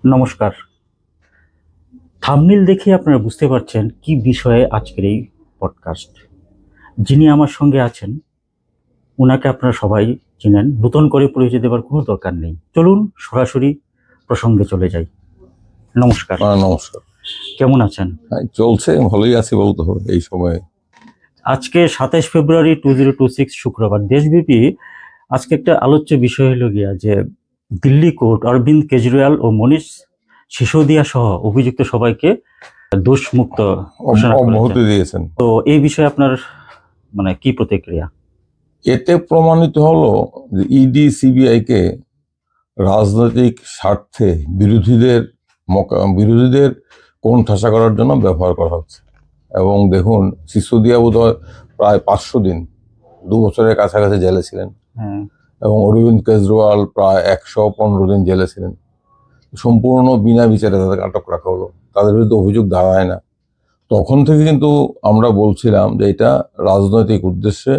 নমস্কার। থাম্বনেল দেখে আপনারা বুঝতে পারছেন কি বিষয়ে আজকের এই পডকাস্ট। যিনি আমার সঙ্গে আছেন, উনাকে আপনারা সবাই চিনেন। নতুন করে পরিচয় দেওয়ার কোনো দরকার নেই। চলুন সরাসরি প্রসঙ্গে চলে যাই। নমস্কার। নমস্কার। কেমন আছেন? চলছে, ভালোই আছি বলতে হবে এই সময়ে। আজকে ২৭ ফেব্রুয়ারি 2026 শুক্রবার। দেশব্যাপী আজকে একটা আলোচ্য বিষয় হলো গিয়া যে দিল্লি কোর্ট অরবিন্দ কেজরিওয়াল ও মনীষ সিসোদিয়া সহ অভিযুক্ত সবাইকে দোষমুক্ত ঘোষণা করেছেন। অব্যাহতি দিয়েছেন। তো এই বিষয়ে আপনার কি প্রতিক্রিয়া? এতে প্রমাণিত হলো যে ইডি সিবিআই কে রাজনৈতিক স্বার্থে বিরোধীদের কোণঠাসা করার জন্য ব্যবহার করা হচ্ছে। এবং দেখুন, সিসোদিয়া বোধহয় প্রায় 500 দিন, 2 বছরের কাছাকাছি জেলে ছিলেন। এবং অরবিন্দ কেজরিওয়াল প্রায় 115 দিন জেলে ছিলেন। সম্পূর্ণ বিনা বিচারে তাদেরকে আটক রাখা হলো, তাদের বিরুদ্ধে অভিযোগ দাঁড়ায় না। তখন থেকে কিন্তু আমরা বলছিলাম যে এটা রাজনৈতিক উদ্দেশ্যে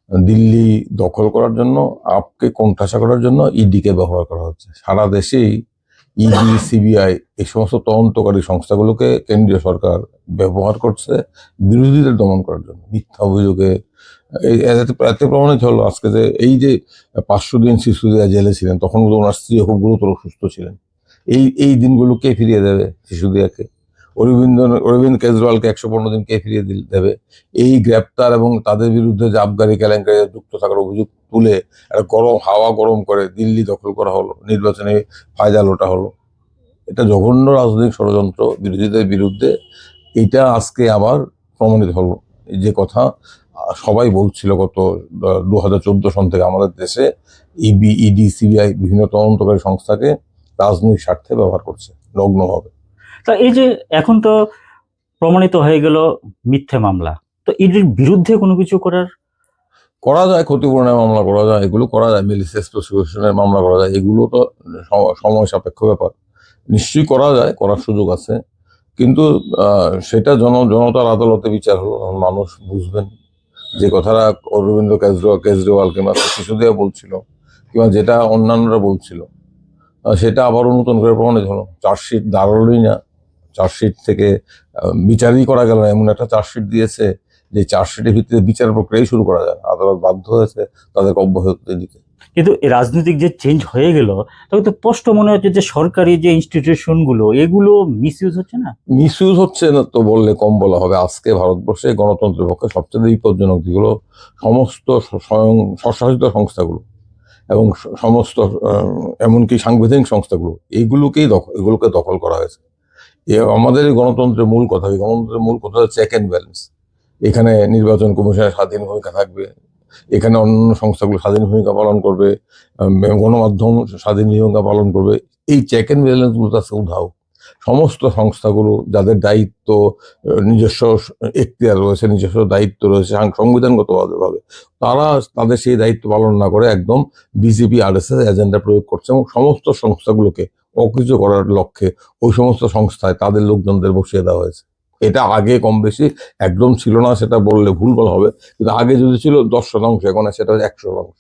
দিল্লি দখল করার জন্য, আপকে কোণঠাসা করার জন্য ইডিকে ব্যবহার করা হচ্ছে। সারা দেশেই ইডি সিবিআই এই সমস্ত তদন্তকারী সংস্থাগুলোকে কেন্দ্রীয় সরকার ব্যবহার করছে বিরোধীদের দমন করার জন্য, মিথ্যা অভিযোগে। এতে প্রমাণিত হলো আজকে যে এই যে 500 দিন শিশুদিয়া জেলে ছিলেন, তখন ওনার স্ত্রী খুব গুরুতর অসুস্থ ছিলেন। এই দিনগুলো কে ফিরিয়ে দেবে শিশুদিয়াকে? অরবিন্দ কেজরিওয়ালকে 115 দিন কে ফিরিয়ে দেবে? এই গ্রেপ্তার এবং তাদের বিরুদ্ধে যে আবগারি কেলেঙ্কারিতে যুক্ত থাকার অভিযোগ তুলে একটা গরম করে দিল্লি দখল করা হলো, নির্বাচনে ফায়দা লোটা হলো। এটা জঘন্য রাজনৈতিক ষড়যন্ত্র বিরোধীদের বিরুদ্ধে। এটা আজকে আবার প্রমাণিত হলো। যে কথা সবাই বলছিল গত 2014 সন থেকে, আমাদের দেশে ইডি সিবিআই বিভিন্ন তদন্তকারী সংস্থাকে রাজনৈতিক স্বার্থে ব্যবহার করছে নগ্নভাবে। তা এই যে এখন তো প্রমাণিত হয়ে গেল মিথ্যে মামলা, তো ইডির বিরুদ্ধে কোনো কিছু করা যায়, ক্ষতিপূরণের মামলা করা যায়, এগুলো করা যায়, মেলিসিয়াস প্রসিকিউশনের মামলা করা যায়। এগুলো তো সময় সাপেক্ষ ব্যাপার, নিশ্চয়ই করা যায়, করার সুযোগ আছে। কিন্তু সেটা জনতার আদালতে বিচার হলো, মানুষ বুঝবেন। যে কথাটা অরবিন্দ কেজরিওয়াল কিংবা সিসোদিয়া বলছিল, কিংবা যেটা অন্যান্যরা বলছিল, সেটা আবারও নতুন করে প্রমাণিত হলো। চার্জশিট দাঁড়ালোই না, চার্জশিট থেকে বিচারই করা গেল না। এমন একটা চার্জশিট দিয়েছে যে চার্জশিটের ভিত্তিতে বিচার প্রক্রিয়াই শুরু করা যায়। আদালত বাধ্য হয়েছে তাদেরকে অব্যাহতি দিতে। কিন্তু রাজনৈতিক যে চেঞ্জ হয়ে গেল, তবে তো স্পষ্ট মনে হচ্ছে যে সরকারি যে ইনস্টিটিউশনগুলো এগুলো মিসইউজ হচ্ছে না? মিসইউজ হচ্ছে না তো বললে কম বলা হবে। আজকে ভারতবর্ষে গণতন্ত্রের পক্ষে সবচেয়ে বিপজ্জনক দিকগুলো সমস্ত স্বশাসিত সংস্থাগুলো এবং সমস্ত এমনকি সাংবিধানিক সংস্থাগুলো, এগুলোকে দখল করা হয়েছে। আমাদের গণতন্ত্রের মূল কথা, গণতন্ত্রের মূল কথা হচ্ছে চেক অ্যান্ড ব্যালেন্স। এখানে নির্বাচন কমিশনের স্বাধীন ভূমিকা থাকবে, এখানে অন্যান্য সংস্থাগুলো স্বাধীন ভূমিকা পালন করবে, গণমাধ্যম স্বাধীন ভূমিকা পালন করবে। এই চেক অ্যান্ড ব্যালেন্স গুলো আছে উধাও। সমস্ত সংস্থাগুলো যাদের দায়িত্ব, নিজস্ব এখতিয়ার রয়েছে, নিজস্ব দায়িত্ব রয়েছে সংবিধানগতভাবে, তারা তাদের সেই দায়িত্ব পালন না করে একদম বিজেপি RSS এজেন্ডা প্রয়োগ করছে। এবং সমস্ত সংস্থাগুলোকে অকৃত করার লক্ষ্যে ওই সমস্ত সংস্থায় তাদের লোকজনদের বসিয়ে দেওয়া হয়েছে। এটা আগে কম বেশি একদম ছিল না, সেটা বললে ভুল বলা হবে, কিন্তু আগে যদি ছিল 10%, এখন সেটা 100%।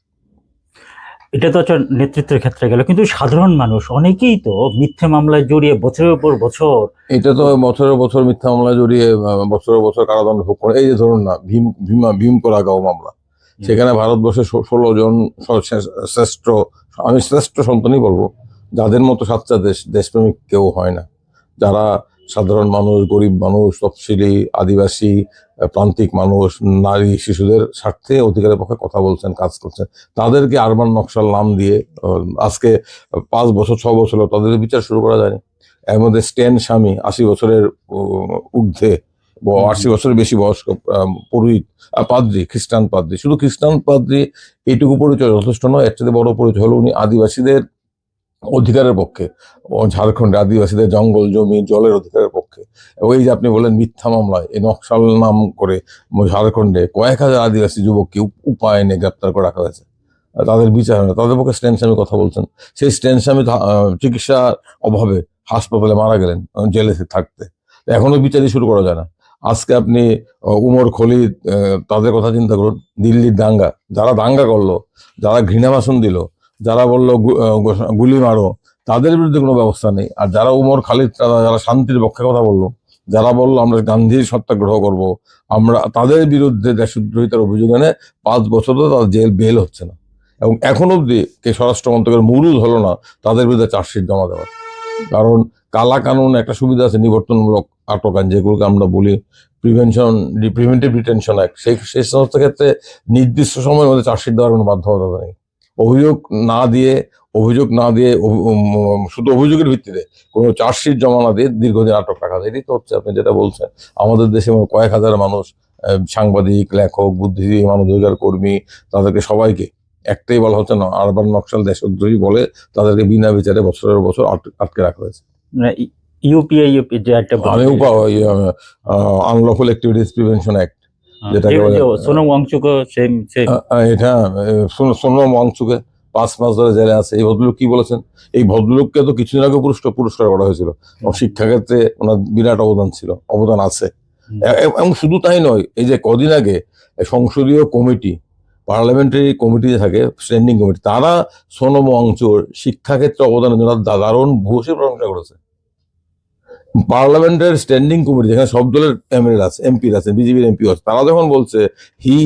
এটা তো একটা নেতৃত্বের ক্ষেত্রে গেল, কিন্তু সাধারণ মানুষ অনেকেই তো মিথ্যে মামলায় জড়িয়ে বছরের পর বছর। এটা তো বছরের বছর মিথ্যা মামলা জড়িয়ে বছরের বছর কারাদণ্ড ভোগ করে। এই যে ধরুন না, ভীম কোরেগাঁও মামলা, সেখানে ভারতবর্ষে 16 জন শ্রেষ্ঠ, আমি শ্রেষ্ঠ সন্তানই বলবো, যাদের মতো সাচ্চা দেশপ্রেমিক কেউ হয় না, যারা সাধারণ মানুষ, গরিব মানুষ, তফসিলি, আদিবাসী, প্রান্তিক মানুষ, নারী, শিশুদের স্বার্থে, অধিকারের পক্ষে কথা বলছেন, কাজ করছেন, তাদেরকে আরমান নকশাল নাম দিয়ে আজকে 5 বছর 6 বছর হলো তাদের বিচার শুরু করা যায়নি। এর মধ্যে স্ট্যান স্বামী, 80 বছরের ঊর্ধ্বে, 80 বছরের বেশি বয়স্ক পুরোহিত, পাদ্রী, খ্রিস্টান পাদ্রী। শুধু খ্রিস্টান পাদ্রী এইটুকু পরিচয় যথেষ্ট নয়, এর চেয়ে বড় পরিচয় হলো উনি আদিবাসীদের অধিকারের পক্ষে, ঝাড়খণ্ডে আদিবাসীদের জঙ্গল, জমি, জলের অধিকারের পক্ষে। এবং এই যে আপনি বলেন মিথ্যা মামলায়, এই নকশাল নাম করে ঝাড়খণ্ডে কয়েক হাজার আদিবাসী যুবককে উপায় এনে গ্রেপ্তার করে রাখা হয়েছে, তাদের বিচার হয় না। তাদের পক্ষে স্ট্যান স্বামী কথা বলছেন। সেই স্ট্যান স্বামী চিকিৎসার অভাবে হাসপাতালে মারা গেলেন জেলে থাকতে, এখনো বিচারই শুরু করা যায় না। আজকে আপনি উমর খলিদ, তাদের কথা চিন্তা করুন। দিল্লির দাঙ্গা, যারা দাঙ্গা করলো, যারা ঘৃণা ভাষণ দিল, যারা বললো গুলি মারো, তাদের বিরুদ্ধে কোনো ব্যবস্থা নেই। আর যারা উমর খালিদ, যারা শান্তির পক্ষে কথা বললো, যারা বললো আমরা গান্ধীর সত্যাগ্রহ করব, আমরা তাদের বিরুদ্ধে দেশদ্রোহিতার অভিযোগ এনে 5 বছরও তাদের জেল বেল হচ্ছে না। এবং এখন অবধি কে স্বরাষ্ট্র মন্ত্রকের মুরুদ হলো না তাদের বিরুদ্ধে চার্জশিট জমা দেওয়ার। কারণ কালা কানুন একটা সুবিধা আছে, নিবর্তনমূলক আটক আইন, যেগুলোকে আমরা বলি প্রিভেন্টিভ ডিটেনশন অ্যাক্ট, সেই সমস্ত ক্ষেত্রে নির্দিষ্ট সময়ের মধ্যে চার্জশিট দেওয়ার কোনো বাধ্যবাধকতা নেই। অভিযোগ না দিয়ে শুধু অভিযোগের ভিত্তিতে কোনো চার্জশিট জমা না দিয়ে দীর্ঘদিন আটক রাখা যায়। এটাই তো হচ্ছে আপনি যেটা বলছেন। আমাদের দেশে কয়েক হাজার মানুষ, সাংবাদিক, লেখক, বুদ্ধিজীবী, মানবাধিকার কর্মী, তাদেরকে সবাইকে একটাই বলা হচ্ছে না, আরবান নকশাল দেশদ্রোহী বলে তাদেরকে বিনা বিচারে বছরের বছর আটকে রাখা হয়েছে। ইউপিআই যে একটা আমি আনলফুল অ্যাক্টিভিটিস প্রিভেনশন অ্যাক্ট, যেটাকে সোনম ওয়াংচুকও সেম এটা সোনম ওয়াংচুকে 5 মাস ধরে জেলে আছে। এই ভদ্রলোক কি বলেছেন? এই ভদ্রলোককে তো কিছুদিন আগে পুরস্কার করা হয়েছিল। শিক্ষাক্ষেত্রে ওনার বিরাট অবদান আছে। এবং শুধু তাই নয়, এই যে কদিন আগে সংসদীয় কমিটি, পার্লামেন্টারি কমিটি যে থাকে, স্ট্যান্ডিং কমিটি, তারা সোনম ওয়াংচুর শিক্ষাক্ষেত্রে অবদানের জন্য দারুণ ভূয়সী প্রশংসা করেছে। পার্লামেন্টের স্ট্যান্ডিং কমিটি, যেখানে সব দলের এমপি আছে, বিজেপির এমপি আছে, তারা যখন বলছে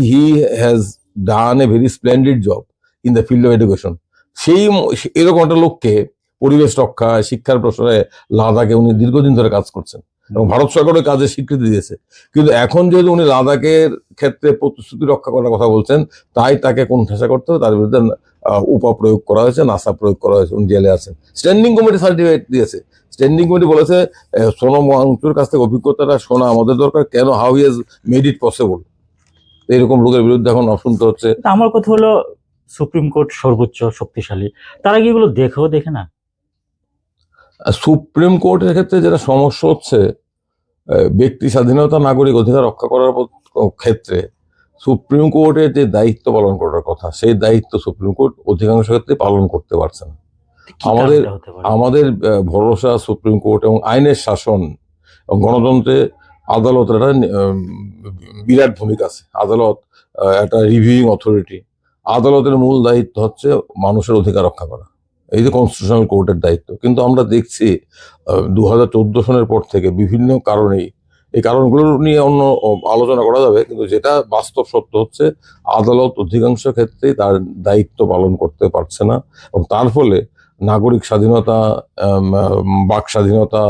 he has done a very splendid job in the field of education, এরকম একটা লোককে পরিবেশ রক্ষা, শিক্ষার প্রসারে লাদাখে উনি দীর্ঘদিন ধরে কাজ করছেন এবং ভারত সরকারের কাজে স্বীকৃতি দিয়েছে। কিন্তু এখন যেহেতু উনি লাদাখের ক্ষেত্রে প্রতিশ্রুতি রক্ষা করার কথা বলছেন, তাই তাকে কোণঠাসা করতে হবে, তার বিরুদ্ধে উপা প্রয়োগ করা হয়েছে, নাসা প্রয়োগ করা হয়েছে, উনি জেলে আছেন। স্ট্যান্ডিং কমিটি সার্টিফিকেট দিয়েছে। স্ট্যান্ডিং কমিটি বলেছে সোনম ওয়াংচুর কাছ থেকে অভিজ্ঞতাটা শোনা আমাদের দরকার, কেন, how he has made it possible. এরকম লোকের বিরুদ্ধে এখন শুনতে হচ্ছে। আমার কথা হলো সুপ্রিম কোর্ট সর্বোচ্চ শক্তিশালী, তারা কি এগুলো দেখে না? সুপ্রিম কোর্টের ক্ষেত্রে যেটা সমস্যা হচ্ছে, ব্যক্তি স্বাধীনতা, নাগরিক অধিকার রক্ষা করার ক্ষেত্রে সুপ্রিম কোর্টের যে দায়িত্ব পালন করার কথা, সেই দায়িত্ব সুপ্রিম কোর্ট অধিকাংশ ক্ষেত্রে পালন করতে পারছে না। আমাদের ভরসা সুপ্রিম কোর্ট এবং আইনের শাসন এবং গণতন্ত্রে আদালতের একটা বিরাট ভূমিকা আছে। আদালত একটা রিভিউইং অথরিটি। আদালতের মূল দায়িত্ব হচ্ছে মানুষের অধিকার রক্ষা করা, এই যে কনস্টিটিউশনাল কোর্টের দায়িত্ব। কিন্তু আমরা দেখছি 2014 সনের পর থেকে বিভিন্ন কারণেই, এই কারণগুলো নিয়ে অন্য আলোচনা করা যাবে, কিন্তু যেটা বাস্তব সত্য হচ্ছে আদালত অধিকাংশ ক্ষেত্রেই তার দায়িত্ব পালন করতে পারছে না। এবং তার ফলে নাগরিক স্বাধীনতা, বাক স্বাধীনতা,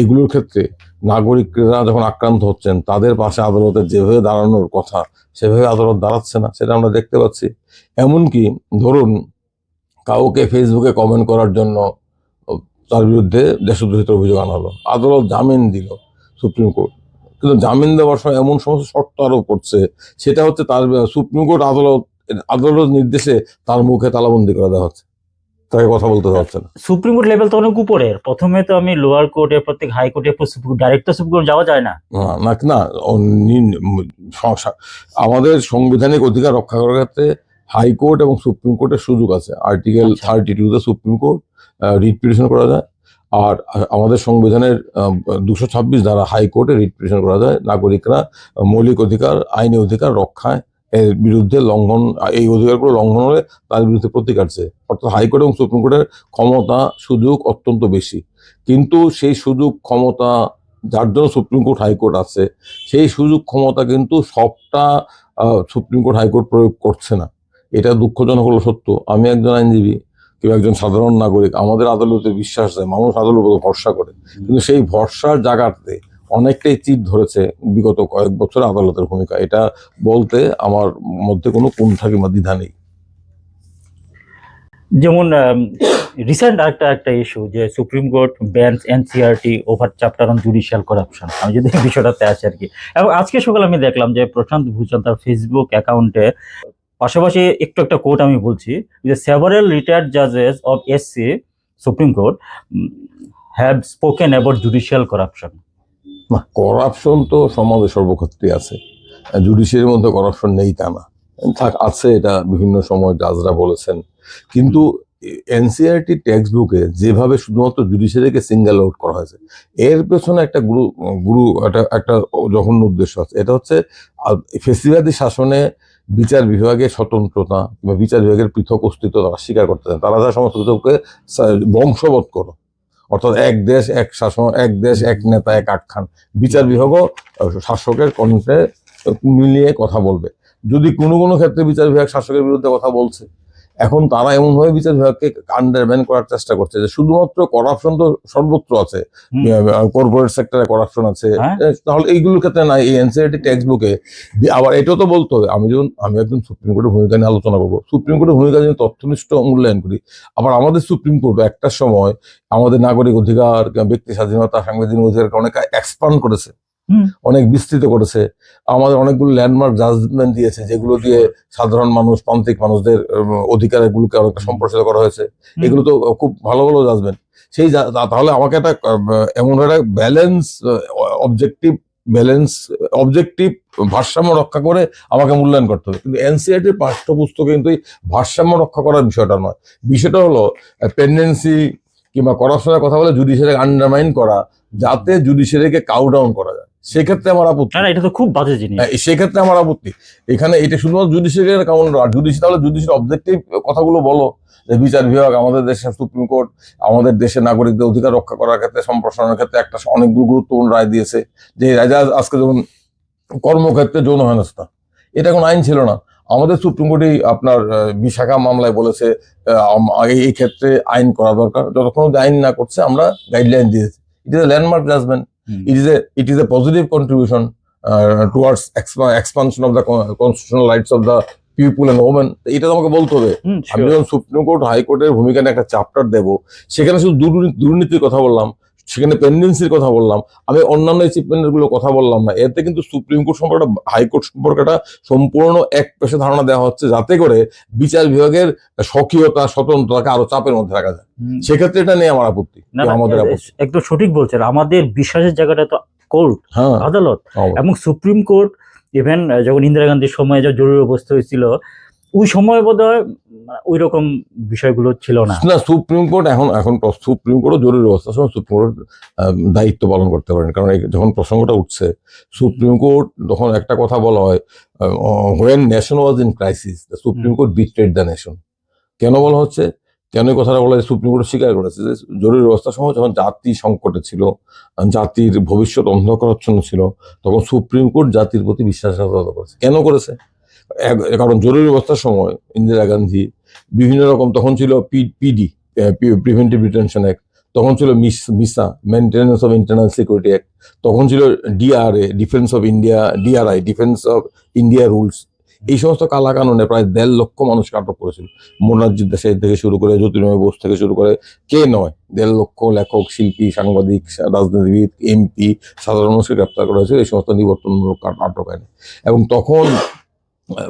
এগুলোর ক্ষেত্রে নাগরিকরা যখন আক্রান্ত হচ্ছেন, তাদের পাশে আদালতের যেভাবে দাঁড়ানোর কথা সেভাবে আদালত দাঁড়াচ্ছে না, সেটা আমরা দেখতে পাচ্ছি। এমনকি ধরুন কাউকে ফেসবুকে কমেন্ট করার জন্য তার বিরুদ্ধে দেশদ্রোহিতার অভিযোগ আনা হলো, আদালত জামিন দিল সুপ্রিম কোর্ট, কিন্তু জামিন দেওয়ার সময় এমন সমস্ত শর্ত আরোপ করছে, সেটা হচ্ছে তার সুপ্রিম কোর্ট আদালত নির্দেশে তার মুখে তালাবন্দি করে দেওয়া হচ্ছে, তাকে কথা বলতে দেওয়া হচ্ছে না। সুপ্রিম কোর্ট লেভেল তো অনেক উপরে, প্রথমে তো আমি লোয়ার কোর্ট, এরপর থেকে হাই কোর্ট, এরপর ডাইরেক্ট তো সুপ্রিম কোর্ট যাওয়া যায় না। না, আমাদের সাংবিধানিক অধিকার রক্ষা করার ক্ষেত্রে হাইকোর্ট এবং সুপ্রিম কোর্টের সুযোগ আছে। আর্টিকেল 32-তে সুপ্রিম কোর্ট রিট পিটিশন করা যায়, আর আমাদের সংবিধানের 226 ধারা হাইকোর্টে রিট পিটিশন করা যায়। নাগরিকরা মৌলিক অধিকার, আইনি অধিকার রক্ষায় এর বিরুদ্ধে লঙ্ঘন, এই অধিকারগুলো লঙ্ঘন হলে তার বিরুদ্ধে প্রতিকার চেয়ে, অর্থাৎ হাইকোর্ট এবং সুপ্রিম কোর্টের ক্ষমতা, সুযোগ অত্যন্ত বেশি। কিন্তু সেই সুযোগ ক্ষমতা যার জন্য সুপ্রিম কোর্ট হাইকোর্ট আছে, সেই সুযোগ ক্ষমতা কিন্তু সবটা সুপ্রিম কোর্ট হাইকোর্ট প্রয়োগ করছে না। এটা দুঃখজনক হলো সত্য। আমি একজন আইনজীবী, কেউ একজন সাধারণ নাগরিক, আমাদের আদালতে বিশ্বাস দেয়, মানুষ আদালতে ভরসা করে, কিন্তু সেই ভরসার জায়গাতে অনেকটাই চিট ধরেছে বিগত কয়েক বছর আদালতের ভূমিকা। এটা বলতে আমার মধ্যে কোনো কুণ্ঠা কিংবা দ্বিধা নেই। যেমন রিসেন্ট একটা ইস্যু, যে supreme court bans NCERT over chapter on judicial corruption. আমি যদি বিষয়টাতে আসি আর কি, এবং আজকে সকালে আমি দেখলাম যে প্রশান্ত ভূষণ তার ফেসবুক অ্যাকাউন্টে, পাশাপাশি একটা কোট আমি বলছি, যে সেভারাল রিটায়ার্ড জাজেস of SC supreme court have spoken about judicial corruption. না, করাপশন তো সমাজে সর্বক্ষেত্রেই আছে, জুডিশিয়ারির মধ্যে করাপশন নেই তা না, আছে, এটা বিভিন্ন সময় জাজরা বলেছেন। কিন্তু এনসিআরটি টেক্সট বুকে যেভাবে শুধুমাত্র জুডিশিয়ারিকে সিঙ্গেল আউট করা হয়েছে, এর পেছনে একটা একটা জঘন্য উদ্দেশ্য আছে। এটা হচ্ছে ফেসিবাদী শাসনে বিচার বিভাগের স্বতন্ত্রতা বা বিচার বিভাগের পৃথক অস্তিত্ব তারা স্বীকার করতে চান। তারা যা সমস্ত কিছুকে বংশবৎ করো, অর্থাৎ এক দেশ এক শাসন, এক দেশ এক নেতা এক আখ্যান। বিচার বিভাগও শাসকের কণ্ঠে মিলিয়ে কথা বলবে। যদি কোনো কোনো ক্ষেত্রে বিচার বিভাগ শাসকের বিরুদ্ধে কথা বলছে, এখন তারা এমনভাবে বিচার বিভাগকে আন্ডারম্যান করার চেষ্টা করছে যে শুধুমাত্র করাপশন তো সর্বত্র আছে, কর্পোরেট সেক্টরে করাপশন আছে, তাহলে এইগুলোর ক্ষেত্রে নাই। এই এনসিআরটি টেক্সট বুকে আবার এটাও তো বলতে হবে, আমি একজন সুপ্রিম কোর্টের ভূমিকা নিয়ে আলোচনা করবো, সুপ্রিম কোর্টের ভূমিকা নিয়ে তথ্যনিষ্ঠ মূল্যায়ন করি। আবার আমাদের সুপ্রিম কোর্ট একটা সময় আমাদের নাগরিক অধিকার, ব্যক্তি স্বাধীনতা, সাংবিধানিক অধিকারকে অনেক এক্সপান্ড করেছে, অনেক বিস্তৃত করেছে। আমাদের অনেকগুলো ল্যান্ডমার্ক জাজমেন্ট দিয়েছে, যেগুলো দিয়ে সাধারণ মানুষ, প্রান্তিক মানুষদের অধিকারগুলোকে অনেকটা সম্প্রসারিত করা হয়েছে। এগুলো তো খুব ভালো ভালো জাজমেন্ট। সেই তাহলে আমাকে একটা এমন একটা অবজেক্টিভ ভারসাম্য রক্ষা করে আমাকে মূল্যায়ন করতে হবে। কিন্তু এনসিআরটির পাঠ্যপুস্তকে কিন্তু এই ভারসাম্য রক্ষা করার বিষয়টা নয়। বিষয়টা হলো পেন্ডেন্সি কিংবা করাপশনের কথা বলে জুডিশিয়ারিকে আন্ডারমাইন করা, যাতে জুডিশিয়ারিকে কাউ ডাউন করা যায়। সেক্ষেত্রে আমার আপত্তি। এটা তো খুব বাজে জিনিস। সেক্ষেত্রে আমার আপত্তি এখানে এটা শুধুমাত্র জুডিশিয়ারি কাউন্ট, আর তাহলে জুডিশিয়ারি অবজেক্টিভ কথাগুলো বলো, যে বিচার বিভাগ, আমাদের দেশের সুপ্রিম কোর্ট আমাদের দেশের নাগরিকদের অধিকার রক্ষা করার ক্ষেত্রে, সম্প্রসারণের ক্ষেত্রে একটা অনেকগুলো গুরুত্বপূর্ণ রায় দিয়েছে। যে রাজা আজকে যেমন কর্মক্ষেত্রে যৌন হেনস্থা, এটা কোনো আইন ছিল না। আমাদের সুপ্রিম কোর্টে আপনার বিশাখা মামলায় বলেছে এই ক্ষেত্রে আইন করা দরকার, যতক্ষণ আইন না করছে আমরা গাইডলাইন দিয়েছি। It is a landmark judgement, it is a positive contribution towards expansion of the constitutional rights of the people and women. এটা তো আমাকে বলতে হবে। আমি যখন সুপ্রিম কোর্ট হাইকোর্টের ভূমিকা নিয়ে একটা চ্যাপ্টার দেবো, সেখানে শুধু দুর্নীতির কথা বললাম, সেখানে পেন্ডেন্সির কথা বললাম, আমি অন্যান্য অ্যাচিভমেন্টের গুলো কথা বললাম না। এতে কিন্তু সুপ্রিম কোর্ট সম্পর্কে, হাইকোর্ট সম্পর্কে একটা সম্পূর্ণ এক পেশে ধারণা দেওয়া হচ্ছে, যাতে করে বিচার বিভাগের স্বকীয়তা, স্বতন্ত্রতাকে আরো চাপের মধ্যে রাখা যায়। সেক্ষেত্রে এটা নিয়ে আমার আপত্তি। আমাদের একদম সঠিক বলছেন। আমাদের বিশ্বাসের জায়গাটা তো কোর্ট, আদালত এবং সুপ্রিম কোর্ট। ইভেন যখন ইন্দিরা গান্ধীর সময় যে জরুরি অবস্থা হয়েছিল, ওই সময় বোধহয় ওই রকম বিষয়গুলো ছিল না। সুপ্রিম কোর্ট এখন সুপ্রিম কোর্টও জরুরি অবস্থার সময় সুপ্রিম কোর্ট দায়িত্ব পালন করতে পারেন। কারণ যখন প্রসঙ্গটা উঠছে, সুপ্রিম কোর্ট যখন একটা কথা বলা হয়, when nation was in crisis, the Supreme Court betrayed the nation। কেন বলা হচ্ছে, কেন এই কথাটা বলা, সুপ্রিম কোর্ট স্বীকার করেছে যে জরুরি অবস্থার সময় যখন জাতি সংকটে ছিল, জাতির ভবিষ্যৎ অন্ধকারাচ্ছন্ন ছিল, তখন সুপ্রিম কোর্ট জাতির প্রতি বিশ্বাসঘাতকতা করেছে। কেন করেছে? কারণ জরুরি অবস্থার সময় ইন্দিরা গান্ধী বিভিন্ন রকম, তখন ছিল পিডি, প্রিভেন্টিভ ডিটেনশন অ্যাক্ট, তখন ছিল MISA, maintenance of internal security act, তখন ছিল DRA, defence of India, DRI, defence of India rules. এই সমস্ত কালা কানুনে প্রায় 1.5 লক্ষ মানুষকে আটক করেছিল। মোনার্জি দেশাই থেকে শুরু করে, জ্যোতির্ময় বোস থেকে শুরু করে, কে নয়, 1.5 লক্ষ লেখক, শিল্পী, সাংবাদিক, রাজনীতিবিদ, এমপি, সাধারণ মানুষকে গ্রেপ্তার করা হয়েছিল এই সমস্ত নিবর্তনমূলক আটক আইনে। এবং তখন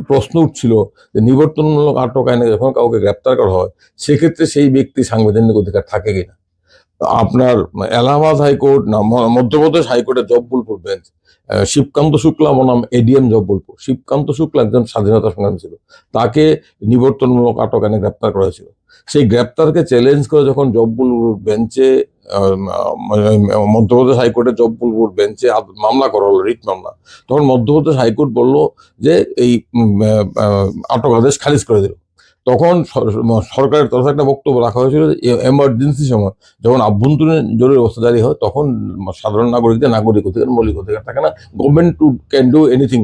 প্রশ্ন উঠছিল যে নিবর্তনমূলক আটক আইনে যখন কাউকে গ্রেপ্তার করা হয়, সেক্ষেত্রে সেই ব্যক্তি সাংবিধানিক অধিকার থাকে কিনা। আপনার এলাহাবাদ হাইকোর্ট না মধ্যপ্রদেশ হাইকোর্টের জব্বলপুর বেঞ্চ, শিবকান্ত শুক্লা বনাম এডিএম জব্বলপুর, শিবকান্ত শুক্লা একজন স্বাধীনতা সংগ্রামী ছিল, তাকে নিবর্তনমূলক আটক আইনে গ্রেপ্তার করা হয়েছিল। সেই গ্রেপ্তারকে চ্যালেঞ্জ করে যখন জব্বলপুর বেঞ্চে, মধ্যপ্রদেশ হাইকোর্টের জব্বলপুর বেঞ্চে মামলা করা হলো, রিট মামলা, তখন মধ্যপ্রদেশ হাইকোর্ট বলল যে এই আটক আদেশ খারিজ করে দিল। তখন সরকারের তরফে একটা বক্তব্য রাখা হয়েছিল যে এমার্জেন্সি সময় যখন আভ্যন্তরীণ জরুরি অবস্থা জারি হয়, তখন সাধারণ নাগরিকদের নাগরিক অধিকার, মৌলিক অধিকার থাকে না। Government can do anything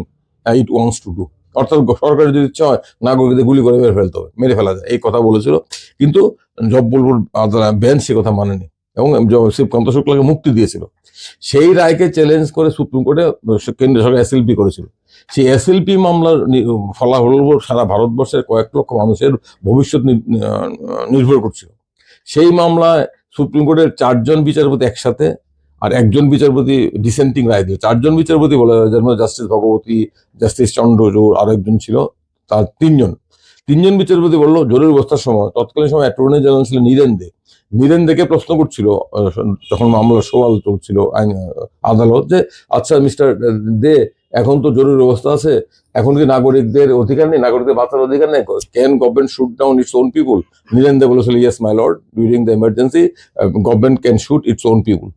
it wants to do. অর্থাৎ সরকারের যদি ইচ্ছা হয় নাগরিকদের গুলি করে মেরে ফেলা যায়, এই কথা বলেছিল। কিন্তু জব্বলপুর বেঞ্চ সে কথা মানেনি এবং শিবকান্ত শুক্লাকে মুক্তি দিয়েছিল। সেই রায়কে চ্যালেঞ্জ করে সুপ্রিম কোর্টে কেন্দ্রীয় সরকার এসএলপি করেছিল। সেই এসএলপি মামলার ফলাফল সারা ভারতবর্ষের কয়েক লক্ষ মানুষের ভবিষ্যৎ নির্ভর করছিল। সেই মামলায় সুপ্রিম কোর্টের 4 জন বিচারপতি একসাথে আর একজন বিচারপতি ডিসেন্টিং রায় দিল। 4 জন বিচারপতি বলে, যার মধ্যে জাস্টিস ভগবতী, জাস্টিস চন্দ্রচূড়, আরো একজন ছিল, তার 3 জন বিচারপতি বললো জরুরি অবস্থার সময়, তৎকালীন সময় অ্যাটর্নি জেনারেল ছিল নীরেন দেকে প্রশ্ন করছিল যখন মামলা সওয়াল চলছিল আদালত, যে আচ্ছা মিস্টার দে, এখন তো জরুরি অবস্থা আছে, এখন কি নাগরিকদের অধিকার নেই, নাগরিকদের বাঁচার অধিকার নেই? Can government shoot down its own people? Niren De বলেছিল, yes my lord, during the emergency government can shoot its own people.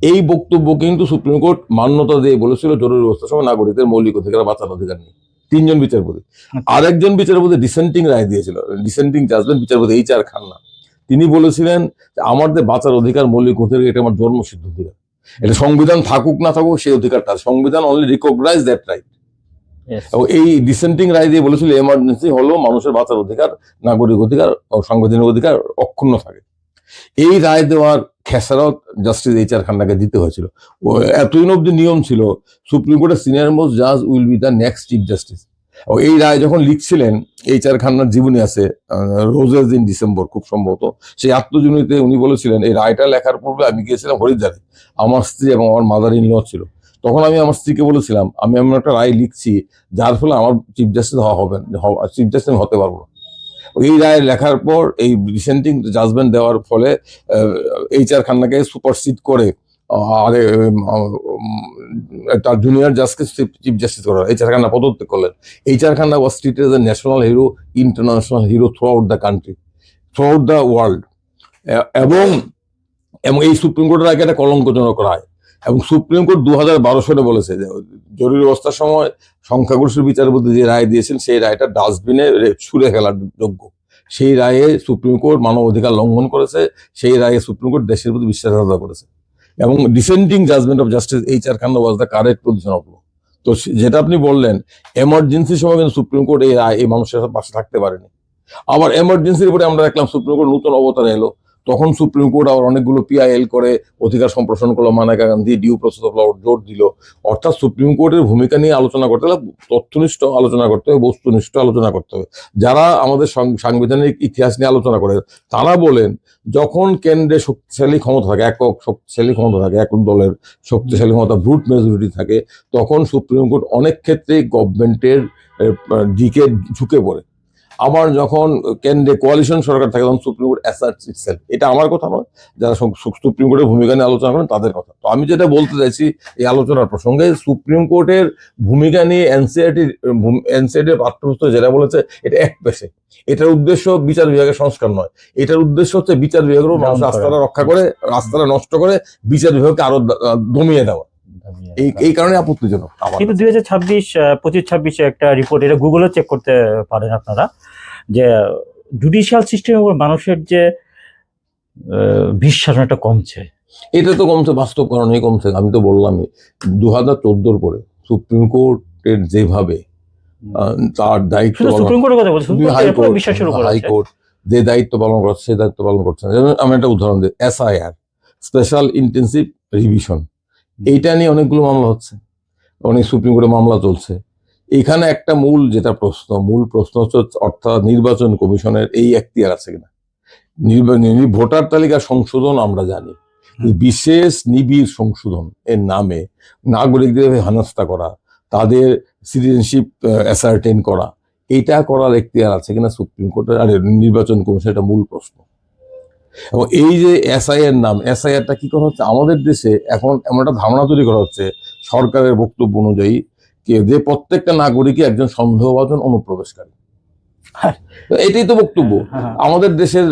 এই বক্তব্য কিন্তু সুপ্রিম কোর্ট মান্যতা দিয়ে বলেছিল জরুরি অবস্থার সময় নাগরিকদের মৌলিক অধিকার, বাঁচার অধিকার নেই। 3 জন বিচারপতি। আরেকজন বিচারপতি ডিসেন্টিং রায় দিয়েছিল, ডিসেন্টিং জাজমেন্ট বিচারপতি HR খান্না। তিনি বলেছিলেন আমাদের বাঁচার অধিকার মৌলিক অধিকার, এটা আমার জন্মসিদ্ধ অধিকার, এটা সংবিধান থাকুক না থাকুক সেই অধিকারটা সংবিধান অনলি রিকগনাইজ দ্যাট রাইট। এবং এই ডিসেন্টিং রায় দিয়ে বলেছিল এমার্জেন্সি হলো মানুষের বাঁচার অধিকার, নাগরিক অধিকার ও সাংবিধানিক অধিকার অক্ষুণ্ণ থাকে। এই রায় দেওয়ার খেসারত জাস্টিস HR খান্নাকে দিতে হয়েছিল। এতদিন অব্দি নিয়ম ছিল সুপ্রিম কোর্টের সিনিয়র মোস্ট জাজ will be the next chief justice. এই রায় যখন লিখছিলেন, HR খান্নার জীবনী আছে রোজেস ইন ডিসেম্বর খুব সম্ভবত, সেই আত্মজীবনীতে উনি বলেছিলেন এই রায়টা লেখার পূর্বে আমি গিয়েছিলাম হরিদ্বারে, আমার স্ত্রী এবং আমার মাদার ইন ল ছিল। তখন আমি আমার স্ত্রীকে বলেছিলাম আমি এমন একটা রায় লিখছি যার ফলে আমার চিফ জাস্টিস হওয়া হবে না, চিফ জাস্টিস আমি হতে পারবো না। এই রায় লেখার পর এই ডিসেন্টিং জাজমেন্ট দেওয়ার ফলে HR খান্নাকে সুপারসিড করে তার জুনিয়র জাজকে চিফ জাস্টিস করা, HR খান্না পদত্যাগ করলেন। HR Khanna was treated as a national hero, international hero through out the country, through out the world. এবং এই সুপ্রিম কোর্টের আগে একটা কলঙ্কজনক রায়। এবং সুপ্রিম কোর্ট 2012 সালে বলেছে যে জরুরি অবস্থার সময় সংখ্যাগরিষ্ঠ বিচারপতি যে রায় দিয়েছেন সেই রায়টা ডাস্টবিনে ছুঁড়ে ফেলার যোগ্য। সেই রায়ে সুপ্রিম কোর্ট মানবাধিকার লঙ্ঘন করেছে, সেই রায়ে সুপ্রিম কোর্ট দেশের প্রতি বিশ্বাসঘাতকতা করেছে। এবং dissenting judgement of justice HR Khanna was the correct position of law. তো যেটা আপনি বললেন এমার্জেন্সির সময় কিন্তু সুপ্রিম কোর্ট এই রায় এই মানুষের পাশে থাকতে পারেনি। আবার এমার্জেন্সির উপরে আমরা দেখলাম সুপ্রিম কোর্ট নতুন অবতারে এলো, তখন সুপ্রিম কোর্ট আবার অনেকগুলো PIL করে অধিকার সম্প্রসারণ করলো, Maneka Gandhi due process of law জোর দিল। অর্থাৎ সুপ্রিম কোর্টের ভূমিকা নিয়ে আলোচনা করতে হলে তথ্যনিষ্ঠ আলোচনা করতে হবে, বস্তুনিষ্ঠ আলোচনা করতে হবে। যারা আমাদের সাংবিধানিক ইতিহাস নিয়ে আলোচনা করে তারা বলেন যখন কেন্দ্রে শক্তিশালী ক্ষমতা থাকে, একক শক্তিশালী ক্ষমতা থাকে, এক দলের শক্তিশালী ক্ষমতা ব্রুট মেজরিটি থাকে, তখন সুপ্রিম কোর্ট অনেক ক্ষেত্রেই গভর্নমেন্টের দিকে ঝুঁকে পড়ে। আবার যখন কেন্দ্রে কোয়ালিশন সরকার থাকে তখন সুপ্রিম কোর্ট অ্যাসার্টস ইটসেলফ। এটা আমার কথা নয়, যারা সুপ্রিম কোর্টের ভূমিকা নিয়ে আলোচনা করেন তাদের কথা। তো আমি যেটা বলতে চাইছি এই আলোচনার প্রসঙ্গে সুপ্রিম কোর্টের ভূমিকা নিয়ে এনসিআরটির পাঠ্যপুস্তক যেটা বলেছে এটা এক পেশে, এটার উদ্দেশ্য বিচার বিভাগের সংস্কার নয়, এটার উদ্দেশ্য হচ্ছে বিচার বিভাগের মানুষ রাস্তাটা রক্ষা করে, রাস্তাটা নষ্ট করে বিচার বিভাগকে আরো দমিয়ে দেওয়া। এই কারণে আপত্তিজনক। কিন্তু 2025-26 একটা রিপোর্ট, এটা গুগলে চেক করতে পারেন আপনারা, যে জুডিশিয়াল সিস্টেমের উপর মানুষের যে বিশ্বাস একটা কমছে। এটা তো কমছে, বাস্তব কারণেই কমছে। আমি তো বললামই 2014 পরে সুপ্রিম কোর্টের যেভাবে তার দায়িত্ব, সুপ্রিম কোর্টের কথা বলছি, হাইকোর্ট যে দায়িত্ব পালন করছে সেই দায়িত্ব পালন করছে না। আমি একটা উদাহরণ দিই, SIR স্পেশাল ইন্টেন্সিভ রিভিশন, এইটা নিয়ে অনেকগুলো মামলা হচ্ছে, অনেক সুপ্রিম কোর্টে মামলা চলছে। এখানে একটা মূল প্রশ্ন হচ্ছে অর্থাৎ নির্বাচন কমিশনের এই এখতিয়ার আছে কিনা। ভোটার তালিকা সংশোধন আমরা জানি, বিশেষ নিবিড় সংশোধন এর নামে নাগরিকদের হেনস্থা করা, তাদের সিটিজেনশিপ অ্যাসার্টেন করা, এইটা করার এখতিয়ার আছে কিনা সুপ্রিম কোর্টের আর নির্বাচন কমিশন, এটা মূল প্রশ্ন। এবং এই যে SIR-টা কি করা হচ্ছে আমাদের দেশে এখন, এমন একটা ধারণা তৈরি করা হচ্ছে সরকারের বক্তব্য অনুযায়ী যে প্রত্যেকটা নাগরিকই একজন সন্দেহভাজন অনুপ্রবেশকারী। এটাই তো বক্তব্য। আমাদের দেশের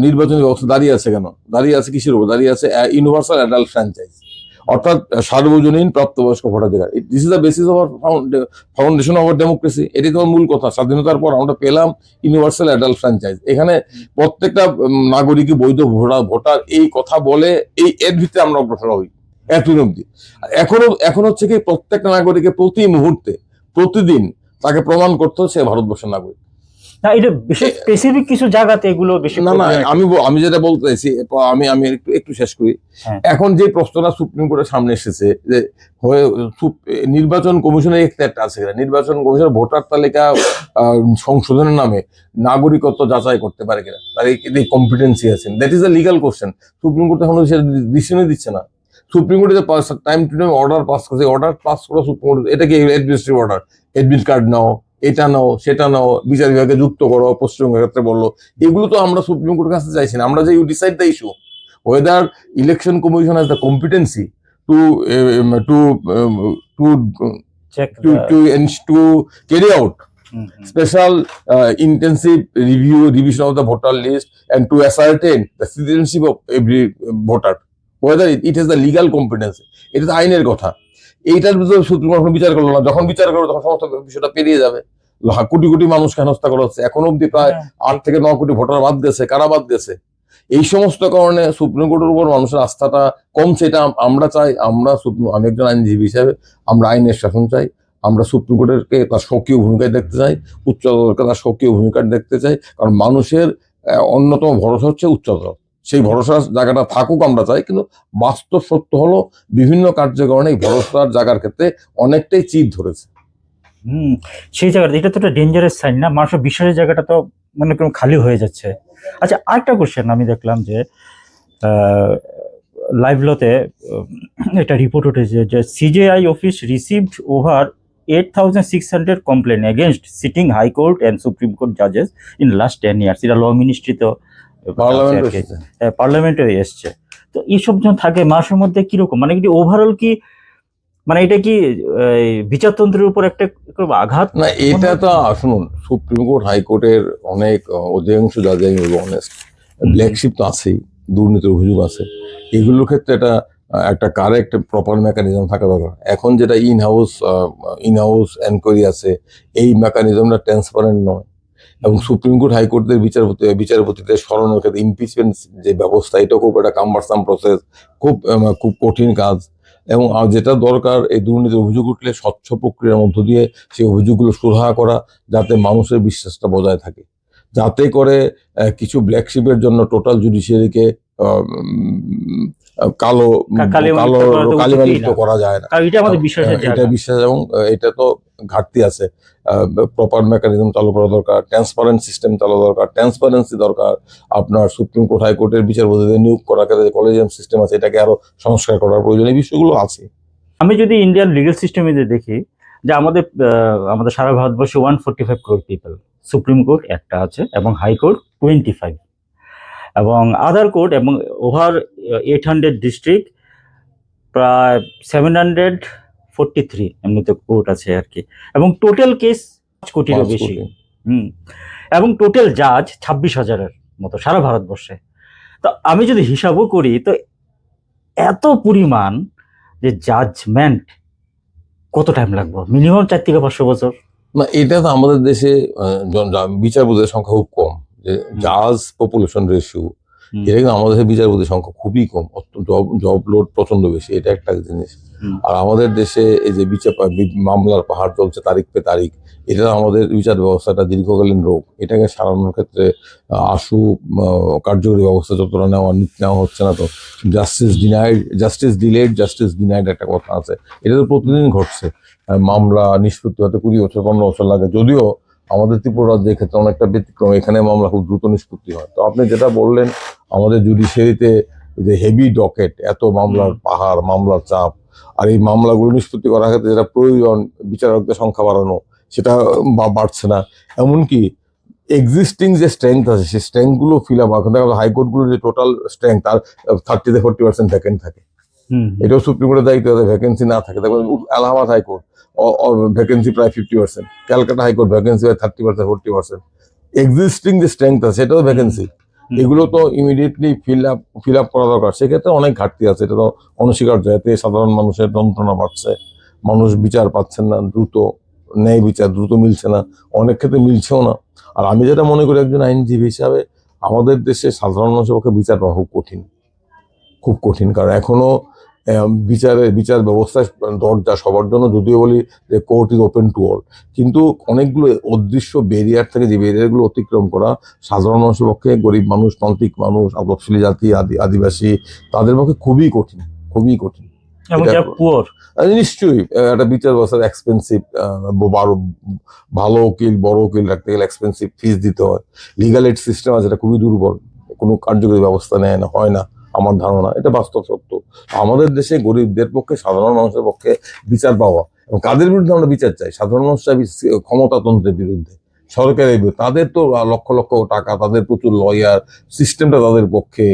নির্বাচনী ব্যবস্থা দাঁড়িয়ে আছে কেন? দাঁড়িয়ে আছে কিসের উপর? দাঁড়িয়ে আছে ইউনিভার্সাল অ্যাডাল্ট ফ্র্যাঞ্চাইজ, অর্থাৎ সার্বজনীন প্রাপ্তবয়স্ক ভোটাধিকার। This is the basis of foundation of democracy. এটাই তোমার মূল কথা। স্বাধীনতার পর আমরা পেলাম ইউনিভার্সাল অ্যাডাল্ট ফ্র্যাঞ্চাইজ। এখানে প্রত্যেকটা নাগরিকই বৈধ ভোটার এই কথা বলে এর ভিতরে আমরা অগ্রসর হই এতদিন অব্দি। এখন হচ্ছে কি প্রত্যেকটা নাগরিকের প্রতি মুহূর্তে প্রতিদিন তাকে প্রমাণ করতে হচ্ছে ভারতবর্ষের নাগরিক। না, এটা বিশেষ স্পেসিফিক কিছু জায়গাতে এগুলো বেশি না, আমি যেটা বলতে চাইছি, আমি একটু শেষ করি। এখন যে প্রশ্নটা সুপ্রিম কোর্টের সামনে এসেছে যে নির্বাচন কমিশনের একটা আছে, নির্বাচন কমিশন ভোটার তালিকা সংশোধনের নামে নাগরিকত্ব যাচাই করতে পারে কিনা, তার এই কম্পিটেন্সি আছে, that is a legal question. Supreme court এখন ডিসিশনই দিচ্ছে না। সুপ্রিম কোর্টে যে time to time order pass করছে, অর্ডার পাস করা সুপ্রিম কোর্ট, এটা কি অ্যাডমিনিস্ট্রেটিভ অর্ডার, এডমিট কার্ড নাও, এটা নাও, সেটা নাও, বিচার বিভাগে যুক্ত করো, পশ্চিমবঙ্গের ক্ষেত্রে বললো, এগুলো তো আমরা সুপ্রিম কোর্টের কাছে চাইছি না। আমরা যে you decide the issue whether election commission has the competency to check to carry out special intensive revision of the voter list and to ascertain the citizenship of every voter, whether it has the legal competency. এটা তো আইনের কথা। এইটার ভিতরে supreme court বিচার করলো না, যখন বিচার করবে তখন সমস্ত বিষয়টা পেরিয়ে যাবে। কোটি কোটি মানুষকে হেনস্থা করা হচ্ছে, এখন অব্দি প্রায় 8 থেকে 9 কোটি ভোটার বাদ গেছে, কারা বাদ গেছে। এই সমস্ত কারণে সুপ্রিম কোর্টের উপর মানুষের আস্থাটা কমছে। এটা আমরা চাই, আমি একজন আইনজীবী হিসেবে আমরা আইনের শাসন চাই, আমরা সুপ্রিম কোর্টেরকে তার সক্রিয় ভূমিকায় দেখতে চাই, উচ্চ আদালতকে তার সক্রিয় ভূমিকায় দেখতে চাই, কারণ মানুষের অন্যতম ভরসা হচ্ছে উচ্চ আদালত। সেই ভরসার জায়গাটা থাকুক আমরা চাই, কিন্তু বাস্তব সত্য হলো বিভিন্ন কার্যকারণে এই ভরসার জায়গার ক্ষেত্রে অনেকটাই চিপ ধরেছে। সেই জায়গাটা, এটা তো একটা ডেঞ্জারাস সাইন না? মানুষের বিশ্বাসের জায়গাটা তো মনে করুন খালি হয়ে যাচ্ছে। আচ্ছা, আরেকটা কোশ্চেন আমি দেখলাম যে লাইভ লতে একটা রিপোর্ট উঠেছে যে CJI office received over 8,600 complaint against sitting high court and supreme court জাজেস ইন লাস্ট 10 ইয়ার্স। এটা ল মিনিস্ট্রি তো পার্লামেন্টে এসছে। তো এইসব যখন থাকে মানুষের মধ্যে কিরকম, মানে কি ওভারঅল কি, মানে এটা কি বিচারতন্ত্রের উপর একটা আঘাত? না, এটা তো শুনুন, সুপ্রিম কোর্ট হাইকোর্টের অনেক অধিকাংশ জাজ আমি বলবো অনেস্ট, ব্ল্যাকশিপ তো আছেই, দুর্নীতির অভিযোগ আছে। এগুলোর ক্ষেত্রে একটা কারেক্ট প্রপার মেকানিজম থাকা দরকার। এখন যেটা ইন হাউস এনকোয়ারি আছে, এই মেকানিজমটা ট্রান্সপারেন্ট নয়। এবং সুপ্রিম কোর্ট হাইকোর্টের বিচারপতিদের সরানোর ক্ষেত্রে ইমপিচমেন্ট যে ব্যবস্থা, এটা খুব একটা কাম্বারসাম প্রসেস, খুব খুব কঠিন কাজ। এবং যেটা দরকার, এই দুর্নীতির অভিযোগ উঠলে স্বচ্ছ প্রক্রিয়ার মধ্য দিয়ে সেই অভিযোগগুলো সুরাহা করা, যাতে মানুষের বিশ্বাসটা বজায় থাকে, যাতে করে কিছু ব্ল্যাকশিপের জন্য টোটাল জুডিশিয়ারিকে কালিমালিপ্ত করা যায় না। এটা বিশ্বাস, এবং এটা তো ঘাটতি আছে। প্রপার মেকানিজম চালু করা দরকার, ট্রান্সপারেন্ট সিস্টেম চালু দরকার, ট্রান্সপারেন্সি দরকার। আপনার সুপ্রিম কোর্ট হাইকোর্টের বিচারপতিদের নিয়োগ করার ক্ষেত্রে কলেজিয়াম সিস্টেম আছে, এটাকে আরো সংস্কার করার প্রয়োজন, এই বিষয়গুলো আছে। আমি যদি ইন্ডিয়ান লিগাল সিস্টেমে দেখি যে আমাদের সারা ভারতবর্ষে 145 crore পিপল, সুপ্রিম কোর্ট একটা আছে এবং হাইকোর্ট 25, এবং আদার কোর্ট এবং ওভার 800 ডিস্ট্রিক্ট, প্রায় 743 এমনিতে কোর্ট আছে আর কি, এবং টোটাল কেস 5 কোটিরও বেশি। এবং টোটাল জাজ 26,000-এর মতো সারা ভারতবর্ষে। তো আমি যদি হিসাবও করি, তো এত পরিমাণ যে জাজমেন্ট, কত টাইম লাগবে? মিনিমাম 4 থেকে 500 বছর। না, এটা তো আমাদের দেশে বিচারপতির সংখ্যা খুব কম, যে জাজ পপুলেশন রেশিও, এটা কিন্তু আমাদের দেশে বিচারপতির সংখ্যা খুবই কম, জব লোড প্রচন্ড বেশি, এটা একটা জিনিস। আর আমাদের দেশে এই যে মামলার পাহাড় চলছে তারিখ পে তারিখ, এটা আমাদের বিচার ব্যবস্থাটা দীর্ঘকালীন রোগ। এটাকে সারানোর ক্ষেত্রে আশু কার্যকরী ব্যবস্থা যতটা নেওয়া হচ্ছে না। তো জাস্টিস ডিলেড একটা কথা আছে, এটা তো প্রতিদিন ঘটছে। মামলা নিষ্পত্তি হতে 20 বছর 15 বছর লাগে, যদিও আমাদের ত্রিপুরা রাজ্যের ক্ষেত্রে অনেকটা ব্যতিক্রম, এখানে মামলা খুব দ্রুত নিষ্পত্তি হয়। তো আপনি যেটা বললেন, আমাদের জুডিশিয়ারিতে যে হেভি ডকেট, এত মামলার পাহাড়, মামলার চাপ, আর এই মামলাগুলো নিষ্পত্তি করার ক্ষেত্রে যেটা প্রয়োজন বিচারকদের সংখ্যা বাড়ানো, সেটা বাড়ছে না। এমনকি এক্সিস্টিং যে স্ট্রেংথ আছে, সেই স্ট্রেংথগুলো ফিল আপ, এখন দেখা হাইকোর্টগুলোর যে টোটাল স্ট্রেংথ, তার 30 থেকে 40% ভ্যাকেন্ট থাকে। এটাও সুপ্রিম কোর্টের দায়িত্ব, ভ্যাকেন্সি না থাকে। দেখবেন এলাহাবাদ হাইকোর্ট ভ্যাকেন্সি প্রায় 50%, ক্যালকাটা হাইকোর্ট ভ্যাকেন্সি প্রায় 30% 40%। এক্সিস্টিং যে স্ট্রেংথ আছে, সেটাও ভ্যাকেন্সি, এগুলো তো ইমিডিয়েটলি ফিল আপ করা দরকার। সেক্ষেত্রে অনেক ঘাটতি আছে, এটা তো অনস্বীকার্য। এতে সাধারণ মানুষের যন্ত্রণা বাড়ছে, মানুষ বিচার পাচ্ছেন না দ্রুত, ন্যায় বিচার দ্রুত মিলছে না, অনেক ক্ষেত্রে মিলছেও না। আর আমি যেটা মনে করি একজন আইনজীবী হিসাবে, আমাদের দেশে সাধারণ মানুষের পক্ষে বিচার পাওয়া খুব কঠিন। কারণ এখনো বিচার ব্যবস্থায় দরজা সবার জন্য, যদিও বলি যে court is open to all, কিন্তু অনেকগুলো অদৃশ্য ব্যারিয়ার থেকে, যে ব্যারিয়ারগুলো অতিক্রম করা সাধারণ মানুষের পক্ষে, গরিব মানুষ, তান্ত্রিক মানুষ, তফসিলি জাতি, আদিবাসী, তাদের পক্ষে খুবই কঠিন। নিশ্চয়ই একটা বিচার ব্যবস্থার এক্সপেন্সিভ, ভালো উকিল, বড় উকিল রাখতে গেলে এক্সপেন্সিভ ফিস দিতে হয়। লিগাল এইড সিস্টেম আছে, এটা খুবই দুর্বল, কোনো কার্যকরী ব্যবস্থা হয় না আমার ধারণা, এটা বাস্তব সত্য। আমাদের দেশে গরিবদের পক্ষে, সাধারণ মানুষের পক্ষে বিচার পাওয়া, এবং কাদের বিরুদ্ধে আমরা বিচার চাই? সাধারণ মানুষ চাই ক্ষমতাতন্ত্রের বিরুদ্ধে, সরকারের বিরুদ্ধে। তাদের তো লক্ষ লক্ষ টাকা, তাদের প্রচুর লয়ার, সিস্টেমটা তাদের পক্ষে,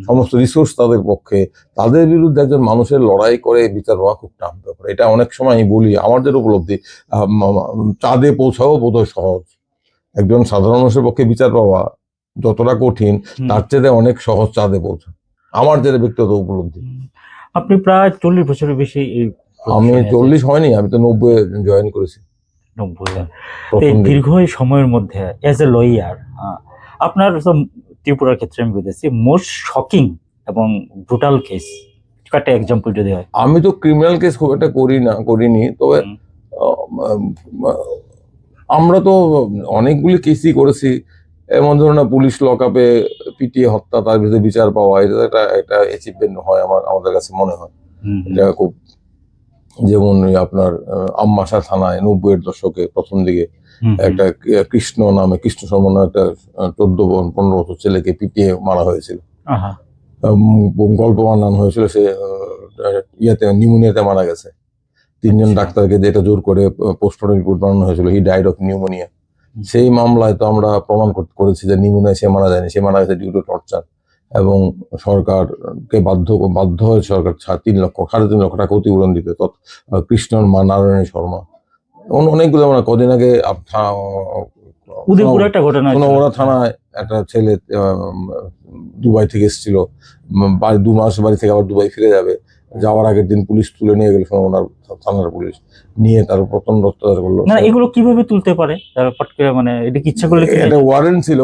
সমস্ত রিসোর্স তাদের পক্ষে, তাদের বিরুদ্ধে একজন মানুষের লড়াই করে বিচার পাওয়া খুব টাফ ব্যাপার। এটা অনেক সময় আমি বলি, আমার যেটা উপলব্ধি, চাঁদে পৌঁছাও বোধহয় সহজ, একজন সাধারণ মানুষের পক্ষে বিচার পাওয়া যতটা কঠিন, তার চেয়ে অনেক সহজ চাঁদে পৌঁছা, আমার যেটা ব্যক্তিগত উপলব্ধি। আপনি প্রায় 40 বছরের বেশি আমি 40 হয়নি, আমি তো 90 জয়েন করেছি। 90 এই প্রথম দিকে। দীর্ঘ এই সময়ের মধ্যে এজ এ লয়ার আপনার তো ত্রিপুরার ক্ষেত্রে আমি বলেছি মোস্ট শকিং এবং ব্রুটাল কেস একটা এক্সাম্পল যদি হয়। আমি তো ক্রিমিনাল কেস খুব একটা করিনি, তবে হুম, আমরা তো অনেকগুলি কেসই করেছি। এমন ধরুন না, পুলিশ লকআপে পিটিয়ে হত্যা, তার ভিতরে বিচার পাওয়া, এটা তো একটা অ্যাচিভমেন্ট হয় আমাদের কাছে মনে হয়। হুম, হুম, এটা খুব, যেমন ওই আপনার আমবাসা থানায় 90-এর দশকে প্রথম দিকে হুম, হুম, একটা কৃষ্ণ শর্মা নামে একটা 14-15 বছর ছেলেকে পিটিয়ে মারা হয়েছিল। আহা, গল্প বানানো হয়েছিল, সে ইয়াতে নিউমোনিয়াতে মারা গেছে। 3জন আচ্ছা, ডাক্তারকে দিয়ে এটা জোর করে পোস্টমর্টম রিপোর্ট বানানো হয়েছিল, হি ডাইড অফ নিউমোনিয়া। হুম, সেই মামলায় তো আমরা প্রমাণ করেছি যে নিউমোনিয়া সে মারা যায়নি, সে মারা গেছে ডিউ টু টর্চার। এবং সরকারকে বাধ্য হয়েছে সরকার 3.5 লক্ষ টাকা ক্ষতিপূরণ দিতে। কৃষ্ণর মা নারায়ণী শর্মা, অনেকগুলো, আমরা কদিন আগে উদয়পুরে একটা ঘটনা ছিল। সোনামুড়া থানায় একটা ছেলে দুবাই থেকে এসেছিল, 2 মাস বাড়ি থেকে আবার দুবাই ফিরে যাবে, যাওয়ার আগের দিন পুলিশ তুলে নিয়ে গেল, সোনামুড়া থানার পুলিশ নিয়ে তার প্রচন্ড অত্যাচার করলো। না এগুলো কিভাবে তুলতে পারে তারা পট করে, মানে এটা কি ইচ্ছা করলে তুলে এটা ওয়ারেন্ট ছিল,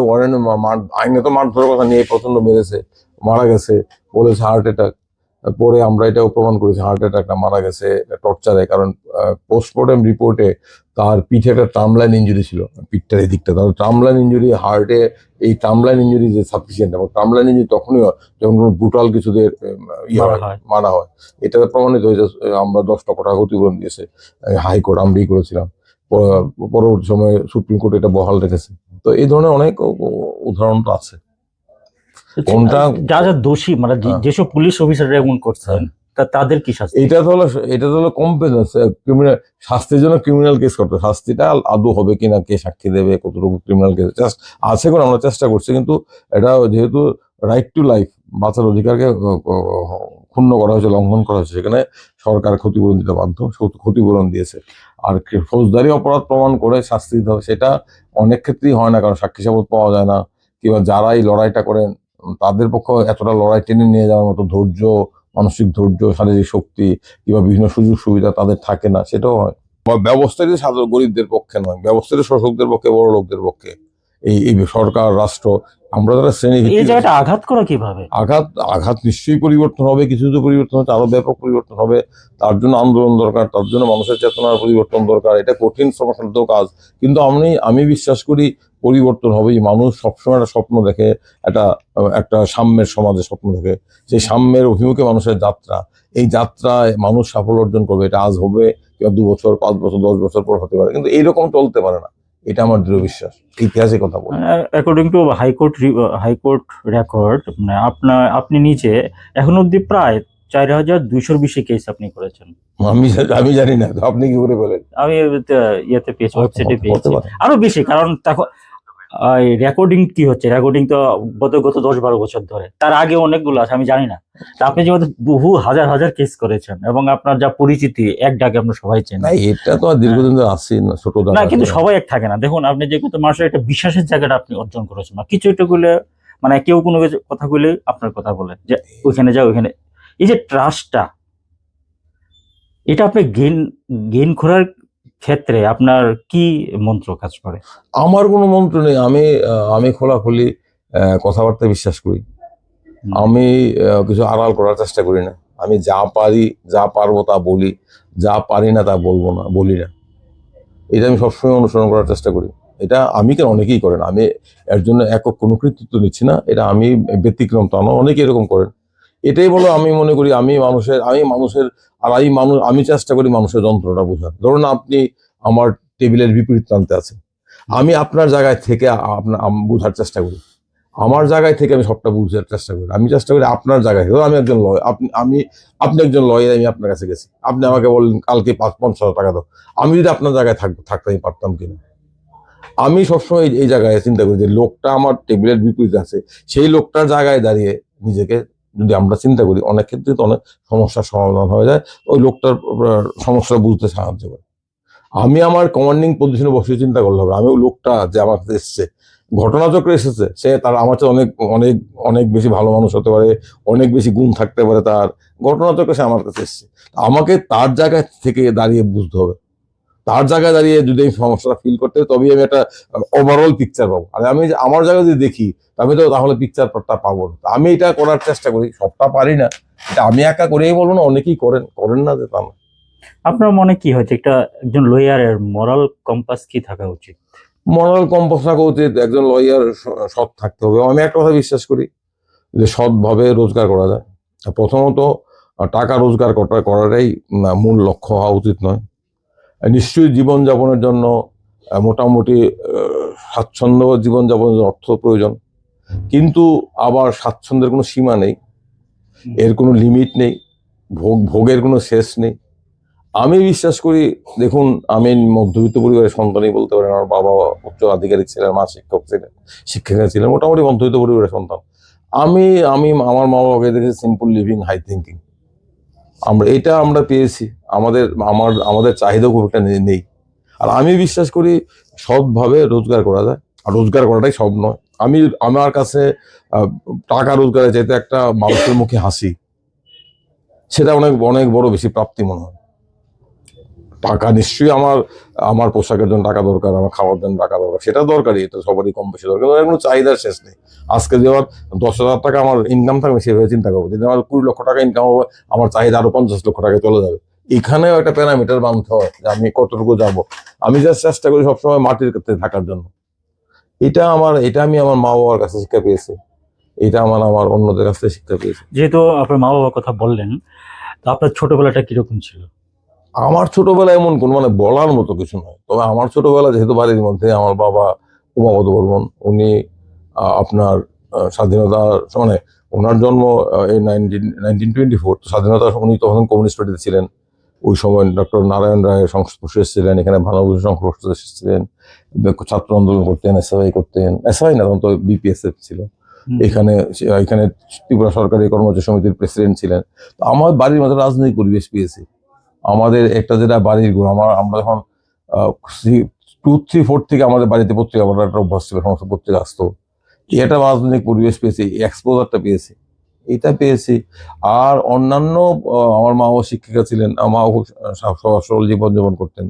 আইনে তো মারধরের কথা নিয়ে প্রচন্ড মেরেছে, মারা গেছে, বলেছে হার্ট অ্যাটাক। পরে আমরা এটাও প্রমাণ করেছি হার্ট অ্যাটাক না, মারা গেছে টর্চারে। কারণ পোস্টমর্টম রিপোর্টে তার পিঠে একটা টার্মলাইন ইঞ্জুরি ছিল, পিঠটার এই দিকটা, তার টার্মলাইন ইঞ্জুরি, হার্টে এই টার্মলাইন ইঞ্জুরি যে সাফিসিয়েন্ট, এবং টার্মলাইন ইঞ্জুরি তখনই হয় যখন কোনো ব্রুটাল কিছুদের মারা হয়। মারা হয়। এটা প্রমাণিত হয়েছে। আমরা 10 লক্ষ টাকা ক্ষতিপূরণ দিয়েছে হাইকোর্ট, আমরাই করেছিলাম। পরবর্তী সময়ে সুপ্রিম কোর্ট এটা বহাল রেখেছে। তো এই ধরনের অনেক উদাহরণ তো আছে। কোনটা যা যা দোষী, মানে হ্যাঁ। যেসব পুলিশ অফিসাররা এমন করছেন তাদের কি শাস্তি? এটা তো হলো কম্পেন্স ক্রিমিনাল শাস্তির জন্য ক্রিমিনাল কেস করতে, শাস্তিটা আদৌ হবে কিনা, কে সাক্ষী দেবে, কতটুকু ক্রিমিনাল কেস জাস্ট আছে কোন, আমরা চেষ্টা করছি। কিন্তু এটা যেহেতু রাইট টু লাইফ, বাঁচার অধিকারকে ক্ষুণ্ণ করা হয়েছে, লঙ্ঘন করা হয়েছে, সেখানে সরকার ক্ষতিপূরণ দিতে বাধ্য, ক্ষতিপূরণ দিয়েছে। আর ফৌজদারি অপরাধ প্রমাণ করে শাস্তি দিতে হবে, সেটা অনেক ক্ষেত্রেই হয় না, কারণ সাক্ষী সাবত পাওয়া যায় না, কিংবা যারা এই লড়াইটা করেন তাদের পক্ষে এতটা লড়াই টেনে নিয়ে যাওয়ার মতো ধৈর্য, মানসিক ধৈর্য, শারীরিক শক্তি কিংবা বিভিন্ন সুযোগ সুবিধা তাদের থাকে না, সেটাও হয়। ব্যবস্থাটি সাধারণ গরিবদের পক্ষে নয়, ব্যবস্থাটি শোষকদের পক্ষে, বড় লোকদের পক্ষে। এই সরকার, রাষ্ট্র, আমরা যারা শ্রেণী এই জায়গাটা আঘাত করা কিভাবে? আঘাত আঘাত নিশ্চয়ই পরিবর্তন হবে, কিছু কিছু পরিবর্তন হচ্ছে, আরো ব্যাপক পরিবর্তন হবে। তার জন্য আন্দোলন দরকার, তার জন্য মানুষের চেতনার পরিবর্তন দরকার। এটা কঠিন শ্রমসাধ্য কাজ, কিন্তু আমি বিশ্বাস করি পরিবর্তন হবেই। মানুষ সবসময় একটা স্বপ্ন দেখে, একটা একটা সাম্যের সমাজে স্বপ্ন দেখে, সেই সাম্যের অভিমুখে মানুষের যাত্রা। এই যাত্রায় মানুষ সাফল্য অর্জন করবে, এটা আজ হবে কিংবা 2 বছর, 5 বছর, 10 বছর পর হতে পারে, কিন্তু এইরকম চলতে পারে না, এটা আমার দৃঢ় বিশ্বাস। ইতিহাসের কথা বলি। অ্যাকর্ডিং টু হাইকোর্ট রেকর্ড, মানে আপনি নিজে এখন অব্দি প্রায় 4200-র বেশি কেস আপনি করেছেন। আমি আমি জানি না, তো আপনি কি করে বলেন? আমি ইয়েতে পেয়েছি, ওয়েবসাইটে হতে পেয়েছি পারে। আরো বেশি, কারণ তখন রেকর্ডিং কি হচ্ছে, রেকর্ডিং তো গত 10-12 বছর ধরে, তার আগে অনেকগুলো আছে আমি জানি না। তা আপনি যেহেতু বহু হাজার হাজার কেস করেছেন এবং আপনার যা পরিচিতি, এক ডাকে আমরা সবাই চেনেন। না, এটা তো আর দীর্ঘদিন ধরে আসছি না, ছোট না দাদা কিন্তু সবাই এক থাকে না। দেখুন আপনি যে কত মানুষের একটা বিশ্বাসের জায়গাটা আপনি অর্জন করেছেন, না কিছু একটা গুলো, মানে কেউ কোনো কথা বলে আপনার কথা বলে যে ওইখানে যাও ওইখানে, এই যে ট্রাস্টটা, এটা আপনি গেইন করার ক্ষেত্রে আপনার কি মন্ত্র কাজ করে? আমার কোনো মন্ত্র নেই। আমি খোলাখুলি কথাবার্তা বিশ্বাস করি। আমি কিছু আড়াল করার চেষ্টা করি না। আমি যা পারি, যা পারবো তা বলি, যা পারি না তা বলি না। এটা আমি সবসময় অনুসরণ করার চেষ্টা করি। এটা আমি কেন, অনেকেই করেন, আমি এর জন্য একক কোনো কৃতিত্ব নিচ্ছি না, এটা আমি ব্যতিক্রম তা নয়, অনেকে এরকম করেন। এটাই বলো, আমি মনে করি আমি চেষ্টা করি মানুষের যন্ত্রটা বোঝার। ধরুন আপনি আমার টেবিলের বিপরীত প্রান্তে আছেন, আমি আপনার জায়গায় থেকে বোঝার চেষ্টা করি। আমার জায়গায় থেকে আমি সবটা বুঝার চেষ্টা করি। আমি চেষ্টা করি আপনার জায়গায় থেকে, আমি একজন লয়, আপনি একজন লয়ার, আমি আপনার কাছে গেছি, আপনি আমাকে বললেন কালকে 50,000 টাকা দাও। আমি যদি আপনার জায়গায় থাকতে আমি পারতাম কিনা। আমি সবসময় এই জায়গায় চিন্তা করি যে লোকটা আমার টেবিলের বিপরীতে আছে, সেই লোকটার জায়গায় দাঁড়িয়ে নিজেকে যদি আমরা চিন্তা করি, অনেক ক্ষেত্রে তো অনেক সমস্যার সমাধান হয়ে যায়, ওই লোকটার সমস্যা বুঝতে সাহায্য করে। আমি আমার কমান্ডিং পজিশনে বসে চিন্তা করলে হবে, আমি ওই লোকটা যে আমার কাছে এসছে ঘটনাচক্রে এসেছে, সে তার আমার চেয়ে অনেক অনেক অনেক বেশি ভালো মানুষ হতে পারে, অনেক বেশি গুণ থাকতে পারে তার, ঘটনাচক্রে সে আমার কাছে এসেছে। আমাকে তার জায়গা থেকে দাঁড়িয়ে বুঝতে হবে, তার জায়গায় দাঁড়িয়ে যদি আমি সমস্যাটা ফিল করতে হয়, তবেই আমি একটা ওভারঅল পিকচার পাবো। আর আমি আমার জায়গায় যদি দেখি আমি তো তাহলে পিকচারটা পাবো না। আমি এটা করার চেষ্টা করি, সবটা পারি না, এটা আমি একা করেই বলবো না, অনেকেই করেন, করেন না যে তা না। আপনার মনে কি হয়েছে একজন লয়ারের মোরাল কম্পাস কি থাকা উচিত? মরাল কম্পাস থাকা উচিত, একজন লয়ার সৎ থাকতে হবে। আমি একটা কথা বিশ্বাস করি যে সৎভাবে রোজগার করা যায়। প্রথমত টাকা রোজগার করাটাই মূল লক্ষ্য হওয়া উচিত নয়। নিশ্চয়ই জীবনযাপনের জন্য মোটামুটি স্বাচ্ছন্দ্য জীবনযাপনের অর্থ প্রয়োজন, কিন্তু আবার স্বাচ্ছন্দ্যের কোনো সীমা নেই, এর কোনো লিমিট নেই, ভোগের কোনো শেষ নেই। আমি বিশ্বাস করি, দেখুন আমি মধ্যবিত্ত পরিবারের সন্তানই বলতে পারেন। আমার বাবা উচ্চ আধিকারিক ছিলেন, মা শিক্ষক ছিলেন, শিক্ষিকা ছিলেন, মোটামুটি মধ্যবিত্ত পরিবারের সন্তান। আমি আমি আমার মা বাবাকে দেখেছি সিম্পল লিভিং, হাই থিঙ্কিং। আমরা পেয়েছি, আমাদের চাহিদা খুব একটা নেই। আর আমি বিশ্বাস করি সৎভাবে রোজগার করা যায়, আর রোজগার করাটাই সব নয়। আমার কাছে টাকা রোজগারের চাইতে একটা মানুষের মুখে হাসি, সেটা অনেক অনেক বড় বেশি প্রাপ্তি মনে হয়। টাকা নিশ্চয়ই আমার পোশাকের জন্য টাকা দরকার, আমার খাওয়ার জন্য টাকা দরকার, সেটা দরকারই, এটা সবারই কম বেশি দরকার। কোনো চাহিদার শেষ নেই। আজকে যে আমার 10,000 টাকা আমার ইনকাম থাকবে, সেভাবে চিন্তা করবো। যদি আমার 20 লক্ষ টাকা ইনকাম হবে, আমার চাহিদা আরো 50 লক্ষ টাকা চলে যাবে। এখানেও একটা প্যারামিটার বাঁধতে হয় যে আমি কতটুকু যাব। আমি যা চেষ্টা করি সবসময় মাটির কাছে থাকার জন্য। এটা আমি আমার মা বাবার কাছে শিক্ষা পেয়েছি, এটা আমার অন্যদের কাছ থেকে শিক্ষা পেয়েছি। যেহেতু আপনার মা বাবার কথা বললেন, তো আপনার ছোটবেলাটা কিরকম ছিল? আমার ছোটবেলা এমন কোন বলার মতো কিছু নয়, তবে আমার ছোটবেলা যেহেতু বাড়ির মধ্যে, আমার বাবা উমাপদ বর্মন, উনি আপনার স্বাধীনতার ওনার জন্ম এই 1924, স্বাধীনতা, উনি তখন কমিউনিস্ট পার্টিতে ছিলেন। ওই সময় ডক্টর নারায়ণ রায়ের সংস্পর্শে এসেছিলেন, এখানে ভানুভূষণ সংস্পর্শে এসেছিলেন, ছাত্র আন্দোলন করতেন, এসএফআই করতেন, এসএফআই না তখন তো বিপিএসএফ ছিল। এখানে এখানে ত্রিপুরা সরকারি কর্মচারী সমিতির প্রেসিডেন্ট ছিলেন। তো আমার বাড়ির মধ্যে রাজনৈতিক পরিবেশ পেয়েছি। আমাদের একটা যেটা বাড়ির গুণ, আমরা যখন 2, 3, 4 থেকে আমাদের বাড়িতে পত্রিকা পড়ার একটা অভ্যাস ছিল, সমস্ত পত্রিকা আসতো। এটা রাজনৈতিক পরিবেশ পেয়েছি, এক্সপোজারটা পেয়েছি, এটা পেয়েছি। আর অন্যান্য আমার মাও শিক্ষিকা ছিলেন, মাও খুব সরল জীবনযাপন করতেন।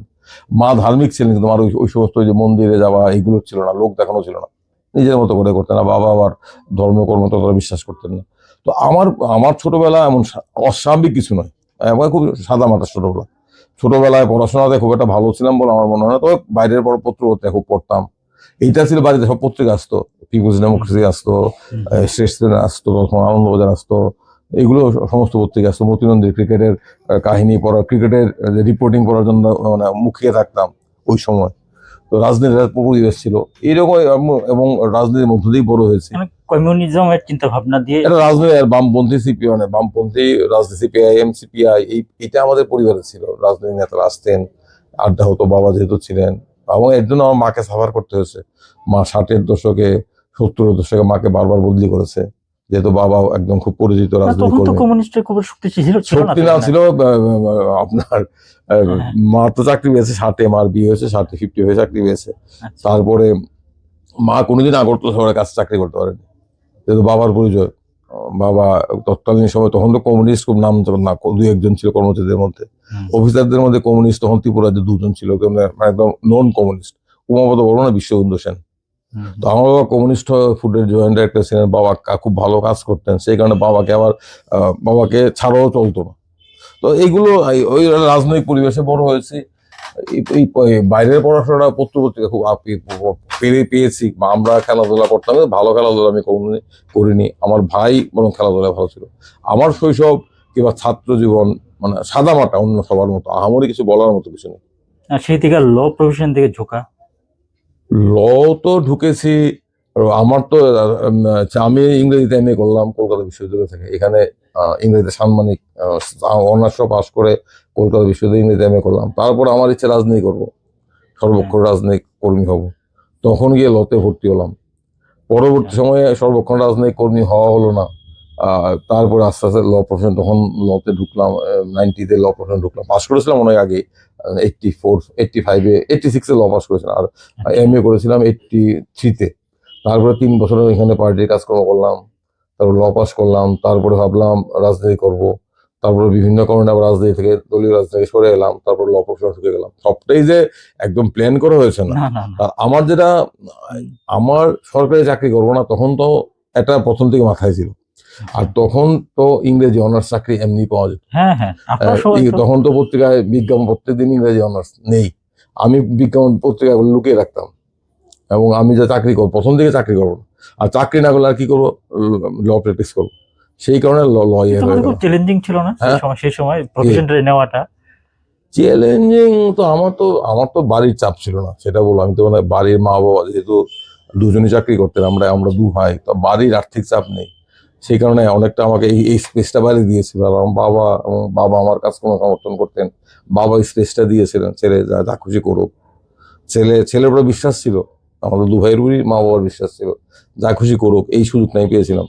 মা ধার্মিক ছিলেন, কিন্তু আমার ওই সমস্ত যে মন্দিরে যাওয়া এগুলো ছিল না, লোক দেখানো ছিল না, নিজের মতো করে করতেন না। বাবা আবার ধর্মকর্ম ততটা বিশ্বাস করতেন না। তো আমার ছোটবেলা এমন অস্বাভাবিক কিছু নয়, আমার খুব সাদামাটা ছোটবেলা। ছোটবেলায় পড়াশোনাতে খুব একটা ভালো ছিলাম বলে আমার মনে হয় না, তবে বাইরের পত্রিকা খুব পড়তাম। এইটা ছিল বাড়িতে সব পত্রিকা আসতো, পিপুলস ডেমোক্রেসি আসতো, শ্রেষ্ঠ আসতো, তখন আনন্দবাজার আসতো, এগুলো সমস্ত পত্রিকা আসতো। মতিনন্দের ক্রিকেটের কাহিনী পড়া, ক্রিকেটের রিপোর্টিং করার জন্য মুখিয়ে থাকতাম ওই সময়। তো রাজনীতির পরিবেশ ছিল এইরকম, এবং রাজনীতির মধ্য দিয়েই বড় হয়েছে। কমিউনিজমের চিন্তা ভাবনা দিয়ে এটা রাজনীতি, আর বামপন্থী বামপন্থী রাজনীতি, সিপিআইএম, সিপিআই, এটা আমাদের পরিবারে ছিল। রাজনীতি নেতারা আসতেন, আড্ডা হতো, বাবা যেহেতু ছিলেন, এবং এর জন্য আমার মাকে সাফার করতে হয়েছে। মা 60-এর দশকে, 70-এর দশকে মাকে বারবার বদলি করেছে, যেহেতু বাবা একদম খুব পরিচিত রাজনীতি তখন তো কর্মী। কমিউনিস্টের খুব শক্তি ছিল না, শক্তি না ছিল, আপনার মা তো চাকরি পেয়েছে 60-এ, মার বিয়ে হয়েছে 60, 50 হয়ে চাকরি পেয়েছে। তারপরে মা কোনোদিন আগরতলা শহরের কাছে চাকরি করতে পারেনি, যেহেতু বাবার পরিচয়। বাবা তৎকালীন সময়, তখন তো কমিউনিস্ট খুব নাম না, 2-1 জন ছিল কর্মচারীদের মধ্যে। অফিসারদের মধ্যে কমিউনিস্ট তখন ত্রিপুরার যে 2 জন ছিল, একদম নন কমিউনিস্ট, উমাপদ বর্মন, বিশ্ববন্ধু সেন। তো আমার বাবা কমিউনিস্ট ফুডের জয়েন্ট ডাইরেক্টর ছিলেন। বাবা খুব ভালো কাজ করতেন, সেই কারণে বাবাকে ছাড়াও চলতো না। তো এইগুলো ওই রাজনৈতিক পরিবেশে বড় হয়েছি। এই বাইরের পড়াশোনাটা পত্রিকা খুব পেয়েছি। আমরা খেলাধুলা করতাম, ভালো খেলাধুলা আমি করিনি। আমার ভাই বরং খেলাধুলা ভালো ছিল। আমার শৈশব কিংবা ছাত্র জীবন সাদামাটা, অন্য সবার মতো আহামরি কিছু বলার মতো কিছু নেই। সেই থেকে ল প্রফেশন থেকে ঝোঁকা। ল তো ঢুকেছি, আমার তো আমি ইংরেজিতে এমএ করলাম কলকাতা বিশ্ববিদ্যালয় থেকে। এখানে ইংরেজিতে সাম্মানিক অনার্স পাস করে কলকাতা বিশ্ববিদ্যালয়ে ইংরেজিতে এমএ করলাম। তারপর আমার ইচ্ছে রাজনীতি করব, সর্বক্ষণ রাজনৈতিক কর্মী হব। তখন গিয়ে লতে ভর্তি হলাম। পরবর্তী সময়ে সর্বক্ষণ রাজনৈতিক কর্মী হওয়া হলো না। তারপরে আস্তে আস্তে ল প্রফেশন, তখন লতে ঢুকলাম, 90-তে ল প্রফেশন ঢুকলাম। পাস করেছিলাম অনেক আগে, 84, 85-এ, 86-এ ল পাস করেছিলাম। আর এমএ করেছিলাম 83-তে। তারপরে 3 বছর এখানে পার্টির কাজকর্ম করলাম, তারপর ল পাস করলাম, তারপরে ভাবলাম রাজনীতি করব, তারপরে বিভিন্ন কারণে আবার রাজনীতি থেকে দলীয় রাজনীতি সরে এলাম, তারপর ল প্রফেশনে ঢুকে গেলাম। সবটাই যে একদম প্ল্যান করে হয়েছে না। না না না। আর আমার যেটা, আমার সরকারি চাকরি করবো না তখন তো এটা প্রথম থেকে মাথায় ছিল। আর তখন তো ইংরেজি অনার্স চাকরি এমনি পাওয়া যেত। হ্যাঁ হ্যাঁ, আপনার সময় তো তখন তো পত্রিকায় বিজ্ঞাপন প্রত্যেকদিন ইংরেজি অনার্স নেই, আমি বিজ্ঞাপন পত্রিকাগুলো লুকিয়ে রাখতাম। এবং আমি যে চাকরি করবো, প্রথম দিকে চাকরি করবো না, আর চাকরি না করলে আর কি করবো, ল প্র্যাকটিস করবো। সেই কারণে লয়ার এটা হয়ে মানে গেল। খুব চ্যালেঞ্জিং ছিল না সেই হ্যাঁ, সময়, সেই সময় প্রফেশনটা নেওয়াটা? চ্যালেঞ্জিং তো আমার তো বাড়ির চাপ ছিল না, সেটা বলো। আমি তো মানে বাড়ির মা বাবা যেহেতু দুজনই চাকরি করতেন, আমরা দু ভাই, তো বাড়ির আর্থিক চাপ নেই। সেই কারণে অনেকটা আমাকে এই স্পেসটা বাড়ি দিয়েছিল। আর আমার বাবা আমার কাজ কোনো সমর্থন করতেন। বাবা স্পেসটা দিয়েছিলেন, ছেলে যা যা খুশি করুক। ছেলের উপরে বিশ্বাস ছিল, আমাদের দু ভাইয়ের উপরই মা বাবার বিশ্বাস ছিল, যা খুশি করুক, এই সুযোগ নাই পেয়েছিলাম।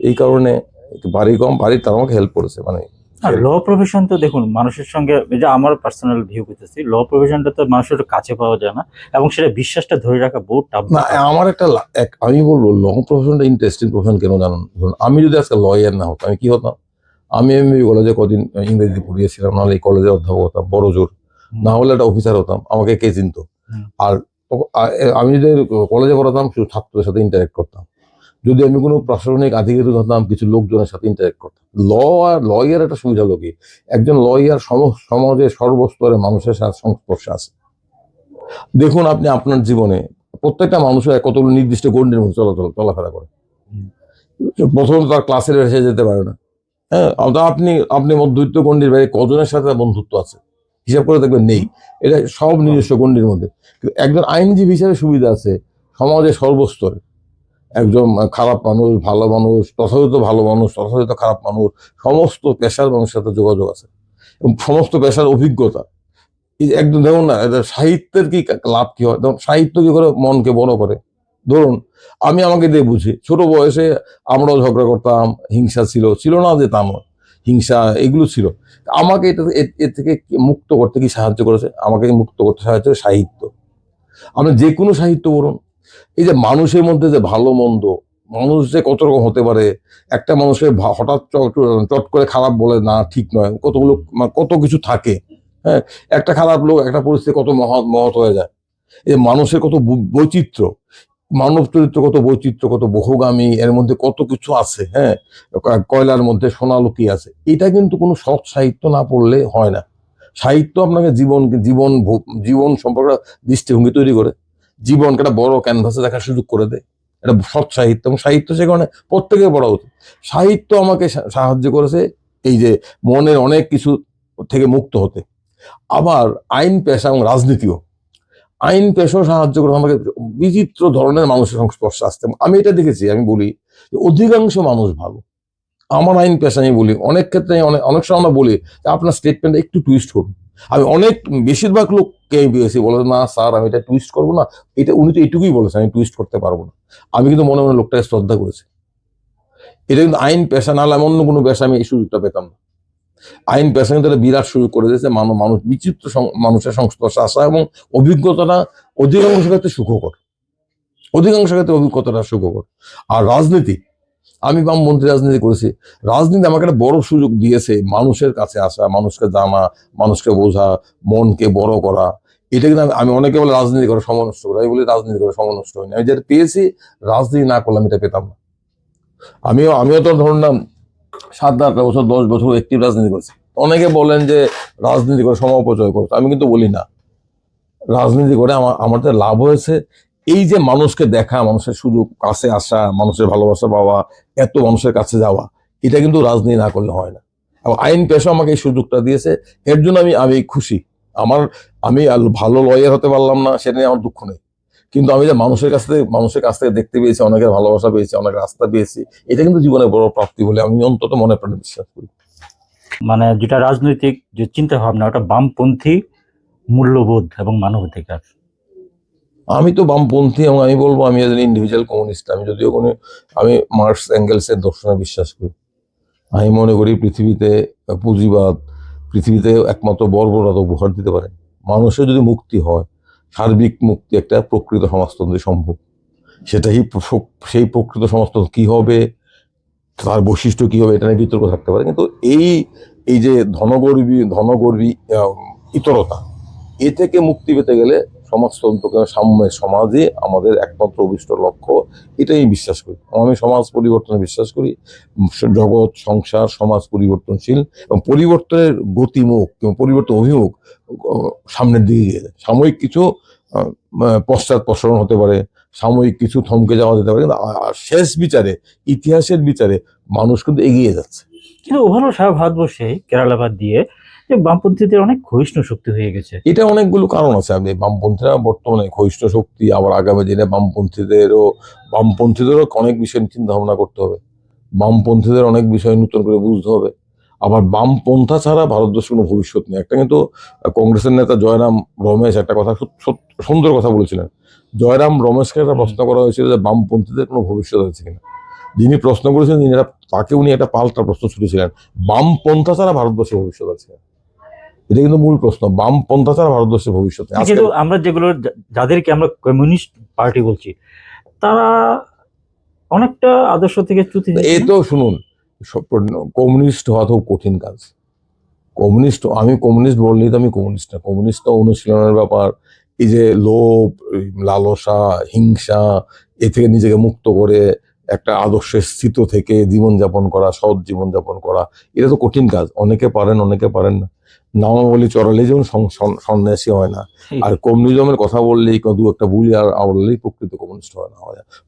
এই কারণে একটু বাড়ি কম, বাড়ির তার আমাকে হেল্প করেছে মানে। আর ল প্রফেশন তো দেখুন মানুষের সঙ্গে, এটা আমার পার্সোনাল ভিউ করতেছি, ল প্রফেশনটা তো মানুষের কাছে পাওয়া যায় না, এবং সেটা বিশ্বাসটা ধরে রাখা বহুত টাফ। না, আমার আমি বলবো ল প্রফেশনটা ইন্টারেস্টিং প্রফেশন কেন জানুন? ধরুন, আমি যদি আজকে লয়ার না হতাম, আমি কি হতাম? আমি এমবি কলেজে কদিন ইংরেজি পড়িয়েছিলাম, নাহলে এই কলেজে অধ্যাপক হতাম বড় জোর, না হলে একটা অফিসার হতাম, আমাকে কে চিনতো? আর আমি যদি কলেজে পড়াতাম শুধু ছাত্রদের সাথে ইন্টারেক্ট করতাম। যদি আমি কোনো প্রশাসনিক আধিকারিক হতাম, কিছু লোকজনের সাথে ইন্টারেক্ট করতাম। লয়ার একটা সুবিধা হলো কি, একজন লয়ার সমাজের সর্বস্তরে মানুষের সাথে সংস্পর্শে আছে। দেখুন, আপনি আপনার জীবনে প্রত্যেকটা মানুষের কতগুলো নির্দিষ্ট গণ্ডির মধ্যে চলাফেরা করে। প্রথমত তার ক্লাসের এসে যেতে পারে না। হ্যাঁ, আপনি মধ্যবিত্ত গণ্ডির বাইরে কজনের সাথে বন্ধুত্ব আছে হিসাব করে দেখবেন নেই। এটা সব নিজস্ব গণ্ডির মধ্যে। কিন্তু একজন আইনজীবী হিসাবে সুবিধা আছে সমাজের সর্বস্তরে। একজন খারাপ মানুষ, ভালো মানুষ, তথাকথিত ভালো মানুষ, তথাকথিত খারাপ মানুষ, সমস্ত পেশার মানুষের সাথে যোগাযোগ আছে এবং সমস্ত পেশার অভিজ্ঞতা। এই যে একদম দেখুন না, এটা সাহিত্যের কি লাভ কি হয়, সাহিত্য কি করে মনকে বড় করে। ধরুন, আমি আমাকে দিয়ে বুঝি, ছোট বয়সে আমরাও ঝগড়া করতাম, হিংসা ছিল না যে তা নয়, হিংসা এগুলো ছিল। আমাকে এর থেকে মুক্ত করতে কি সাহায্য করেছে? আমাকে মুক্ত করতে সাহায্য করে সাহিত্য। আপনি যে কোনো সাহিত্য বলুন, এই যে মানুষের মধ্যে যে ভালো মন্দ, মানুষ যে কত রকম হতে পারে, একটা মানুষের হঠাৎ চট করে খারাপ বলে না, ঠিক নয়, কতগুলো কত কিছু থাকে। হ্যাঁ, একটা খারাপ লোক একটা পরিস্থিতি কত মহৎ হয়ে যায়। এই মানুষের কত বৈচিত্র্য, মানব চরিত্র কত বৈচিত্র্য, কত বহুগামী, এর মধ্যে কত কিছু আছে। হ্যাঁ, কয়লার মধ্যে সোনা লুকিয়ে আছে। এটা কিন্তু কোনো সৎ সাহিত্য না পড়লে হয় না। সাহিত্য আপনাকে জীবন সম্পর্কে দৃষ্টিভঙ্গি তৈরি করে, জীবনকে একটা বড় ক্যানভাসে দেখার সুযোগ করে দেয়। এটা সৎ সাহিত্য, এবং সাহিত্য সে কারণে প্রত্যেকের পড়া উচিত। সাহিত্য আমাকে সাহায্য করেছে এই যে মনের অনেক কিছু থেকে মুক্ত হতে। আবার আইন পেশা এবং রাজনীতিও, আইন পেশাও সাহায্য করে আমাকে বিচিত্র ধরনের মানুষের সংস্পর্শে আসতে। আমি এটা দেখেছি, আমি বলি যে অধিকাংশ মানুষ ভালো। আমার আইন পেশা আমি বলি, অনেক ক্ষেত্রে অনেক সময় আমরা বলি যে আপনার স্টেটমেন্ট একটু টুইস্ট করুন। আমি বেশিরভাগ লোককে পেয়েছি বলে, না স্যার আমি এটা টুইস্ট করবো না, এটা উনি তো এটুকুই বলেছেন, আমি টুইস্ট করতে পারবো না। আমি কিন্তু মনে মনে লোকটাকে শ্রদ্ধা করেছি। এটা কিন্তু আইন পেশা না হলে অন্য কোনো পেশা আমি এই সুযোগটা পেতাম না। আইন পেশা কিন্তু একটা বিরাট সুযোগ করে দিয়েছে মানুষ বিচিত্র মানুষের সংস্পর্শে আসা, এবং অভিজ্ঞতাটা অধিকাংশ ক্ষেত্রে সুখকর, অভিজ্ঞতাটা সুখকর। আর রাজনীতি, আমি বামপন্থী রাজনীতি করেছি। রাজনীতি আমাকে একটা বড় সুযোগ দিয়েছে মানুষের কাছে আসা, মানুষকে জানা, মানুষকে বোঝা, মনকে বড় করা। এটা কিন্তু আমি অনেকে বলে রাজনীতি করে সময় নষ্ট করে, আমি বলি রাজনীতি করে সময় নষ্ট হয়নি। আমি যেটা পেয়েছি, রাজনীতি না করলে আমি এটা পেতাম না। আমিও তো ধরুন না 7-8 বছর 10 বছর একটি রাজনীতি করছি। অনেকে বলেন যে রাজনীতি করে সময় অপচয় করছে, আমি কিন্তু বলি না। রাজনীতি করে আমাদের লাভ হয়েছে এই যে মানুষকে দেখা, মানুষের সুযোগ, কাছে আসা, মানুষের ভালোবাসা পাওয়া, এত মানুষের কাছে যাওয়া, এটা কিন্তু রাজনীতি না করলে হয় না। এবং আইন পেশা আমাকে এই সুযোগটা দিয়েছে, এর জন্য আমি খুশি। আমি ভালো লয়ার হতে পারলাম না, সেটা নিয়ে আমার দুঃখ নেই। কিন্তু আমি যে মানুষের কাছ থেকে দেখতে পেয়েছি, অনেকের ভালোবাসা পেয়েছি, অনেক রাস্তা পেয়েছি, এটা কিন্তু জীবনের বড় প্রাপ্তি বলে আমি অন্তত মনে প্রাণে বিশ্বাস করি। মানে যেটা রাজনৈতিক যে চিন্তা ভাবনা, ওটা বামপন্থী মূল্যবোধ এবং মানবাধিকার। আমি তো বামপন্থী, এবং আমি বলবো আমি একজন ইন্ডিভিজুয়াল কমিউনিস্ট। আমি মার্কস এঙ্গেলসের দর্শনে বিশ্বাস করি। আমি মনে করি পুঁজিবাদ পৃথিবীতে একমাত্র বর্বরতা উপহার দিতে পারে। মানুষের যদি মুক্তি হয়, সার্বিক মুক্তি একটা প্রকৃত সমাজতন্ত্রে সম্ভব। সেটাই সেই প্রকৃত সমাজতন্ত্র কি হবে, তার বৈশিষ্ট্য কি হবে, এটা নিয়ে বিতর্ক থাকতে পারে। কিন্তু এই এই যে ধনগর্বী ইতরতা, এ থেকে মুক্তি পেতে গেলে সমাজতন্ত্রকে সাম্যের সমাজে আমাদের একমাত্র অভিষ্ট লক্ষ্য। এটাই আমি বিশ্বাস করি। আমি সমাজ পরিবর্তনে বিশ্বাস করি। জগৎ, সংসার, সমাজ পরিবর্তনশীল এবং পরিবর্তনের গতিমুখ এবং পরিবর্তন অভিমুখ সামনের দিকে গিয়ে যায়। সাময়িক কিছু পশ্চাৎপসরণ হতে পারে, সাময়িক কিছু থমকে যাওয়া যেতে পারে, কিন্তু শেষ বিচারে, ইতিহাসের বিচারে মানুষ কিন্তু এগিয়ে যাচ্ছে। কিন্তু ওভারঅল সারা ভারতবর্ষে কেরালা বাদ দিয়ে যে বামপন্থীদের অনেক ক্ষয়িষ্ণু শক্তি হয়ে গেছে। এটা অনেকগুলো কারণ আছে। আপনি বামপন্থীরা বর্তমানে ক্ষয়িষ্ণু শক্তি, আবার আগামী দিনে বামপন্থীদেরও অনেক বিষয় চিন্তা ভাবনা করতে হবে। বামপন্থীদের অনেক বিষয় নতুন করে বুঝতে হবে। আবার বামপন্থা ছাড়া ভারতবর্ষের কোনো ভবিষ্যৎ নেই। একটা কিন্তু কংগ্রেসের নেতা জয়রাম রমেশ একটা কথা সুন্দর কথা বলেছিলেন। জয়রাম রমেশকে একটা প্রশ্ন করা হয়েছিল যে বামপন্থীদের কোনো ভবিষ্যৎ আছে কিনা। যিনি প্রশ্ন করেছেন তাকে উনি একটা পাল্টা প্রশ্ন ছুটেছিলেন, বামপন্থা ছাড়া ভারতবর্ষের ভবিষ্যৎ আছে। এটা কিন্তু মূল প্রশ্ন, বামপন্থা ছাড়া ভারতবর্ষের ভবিষ্যৎ নেই। কিন্তু আমরা যেগুলো যাদেরকে আমরা কমিউনিস্ট পার্টি বলছি, তারা অনেকটা আদর্শ থেকে চ্যুতি। এই তো শুনুন, কমিউনিস্ট হওয়া তো কঠিন কাজ। আমি কমিউনিস্ট বললেই তো আমি কমিউনিস্ট না। কমিউনিস্ট তো অনুশীলনের ব্যাপার। এই যে লোভ, লালসা, হিংসা, এ থেকে নিজেকে মুক্ত করে একটা আদর্শের স্থিত থেকে জীবনযাপন করা, সৎ জীবনযাপন করা, এটা তো কঠিন কাজ। অনেকে পারেন, অনেকে পারেন না। নামাবলী চড়ালেই যেমন সন্ন্যাসী হয় না, আর কমিউনিজমের কথা বললেই দু একটা বুলি আর আওড়ালেই প্রকৃত কমিউনিস্ট হয় না।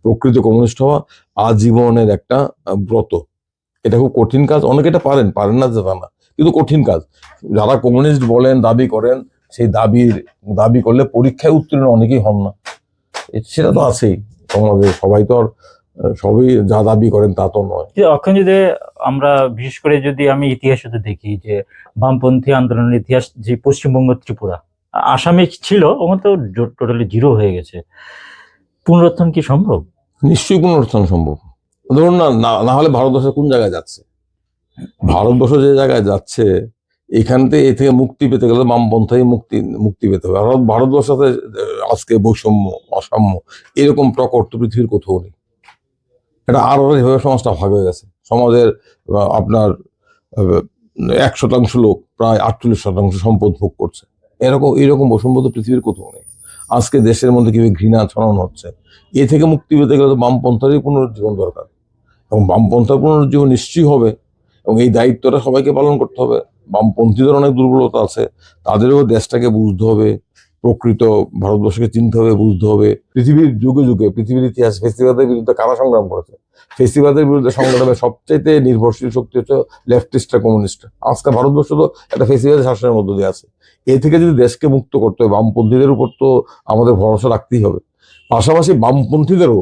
প্রকৃত কমিউনিস্ট হওয়া আজীবনের একটা ব্রত। এটা খুব কঠিন কাজ। অনেকে এটা পারেন না যে তা না, কিন্তু কঠিন কাজ। যারা কমিউনিস্ট বলেন, দাবি করেন, সেই দাবি করলে পরীক্ষায় উত্তীর্ণ অনেকেই হন না। সেটা তো আছেই সমাজে। সবাই তো আর সবই যা দাবি করেন তা তো নয়। এখন যদি আমরা বিশেষ করে যদি আমি ইতিহাস যদি দেখি যে বামপন্থী আন্দোলনের ইতিহাস, যে পশ্চিমবঙ্গ, ত্রিপুরা, আসামে ছিল, ওখানে তো টোটালি জিরো হয়ে গেছে। পুনরুত্থান কি সম্ভব? নিশ্চয়ই পুনরুত্থান সম্ভব। ধরুন না হলে ভারতবর্ষ কোন জায়গায় যাচ্ছে? ভারতবর্ষ যে জায়গায় যাচ্ছে, এ থেকে মুক্তি পেতে গেলে বামপন্থাই মুক্তি পেতে হবে। ভারতবর্ষতে আজকে বৈষম্য, অসাম্য এরকম প্রকট পৃথিবীর কোথাও নেই। এটা আর এভাবে সমাজটা ভাগ হয়ে গেছে। সমাজের আপনার 1% লোক প্রায় 48% সম্পদ ভোগ করছে। এরকম বৈষম্য তো পৃথিবীর কোথাও নেই। আজকে দেশের মধ্যে কিভাবে ঘৃণা ছড়ানো হচ্ছে, এ থেকে মুক্তি পেতে গেলে তো বামপন্থারই পুনরুজ্জীবন দরকার। এবং বামপন্থার পুনরুজ্জীবন নিশ্চয়ই হবে, এবং এই দায়িত্বটা সবাইকে পালন করতে হবে। বামপন্থীদের অনেক দুর্বলতা আছে, তাদেরও দেশটাকে বুঝতে হবে, প্রকৃত ভারতবর্ষকে চিনতে হবে, বুঝতে হবে। পৃথিবীর যুগে যুগে, পৃথিবীর ইতিহাস ফেসিবাদের বিরুদ্ধে কারা সংগ্রাম করেছে? ফেসিবাদের বিরুদ্ধে সংগ্রামের সবচাইতে নির্ভরশীল শক্তি হচ্ছে লেফটিস্টরা, কমিউনিস্টরা। আজকে ভারতবর্ষ তো একটা ফেসিবাদের শাসনের মধ্য দিয়ে আছে। এ থেকে যদি দেশকে মুক্ত করতে হয়, বামপন্থীদের উপর তো আমাদের ভরসা রাখতেই হবে। পাশাপাশি বামপন্থীদেরও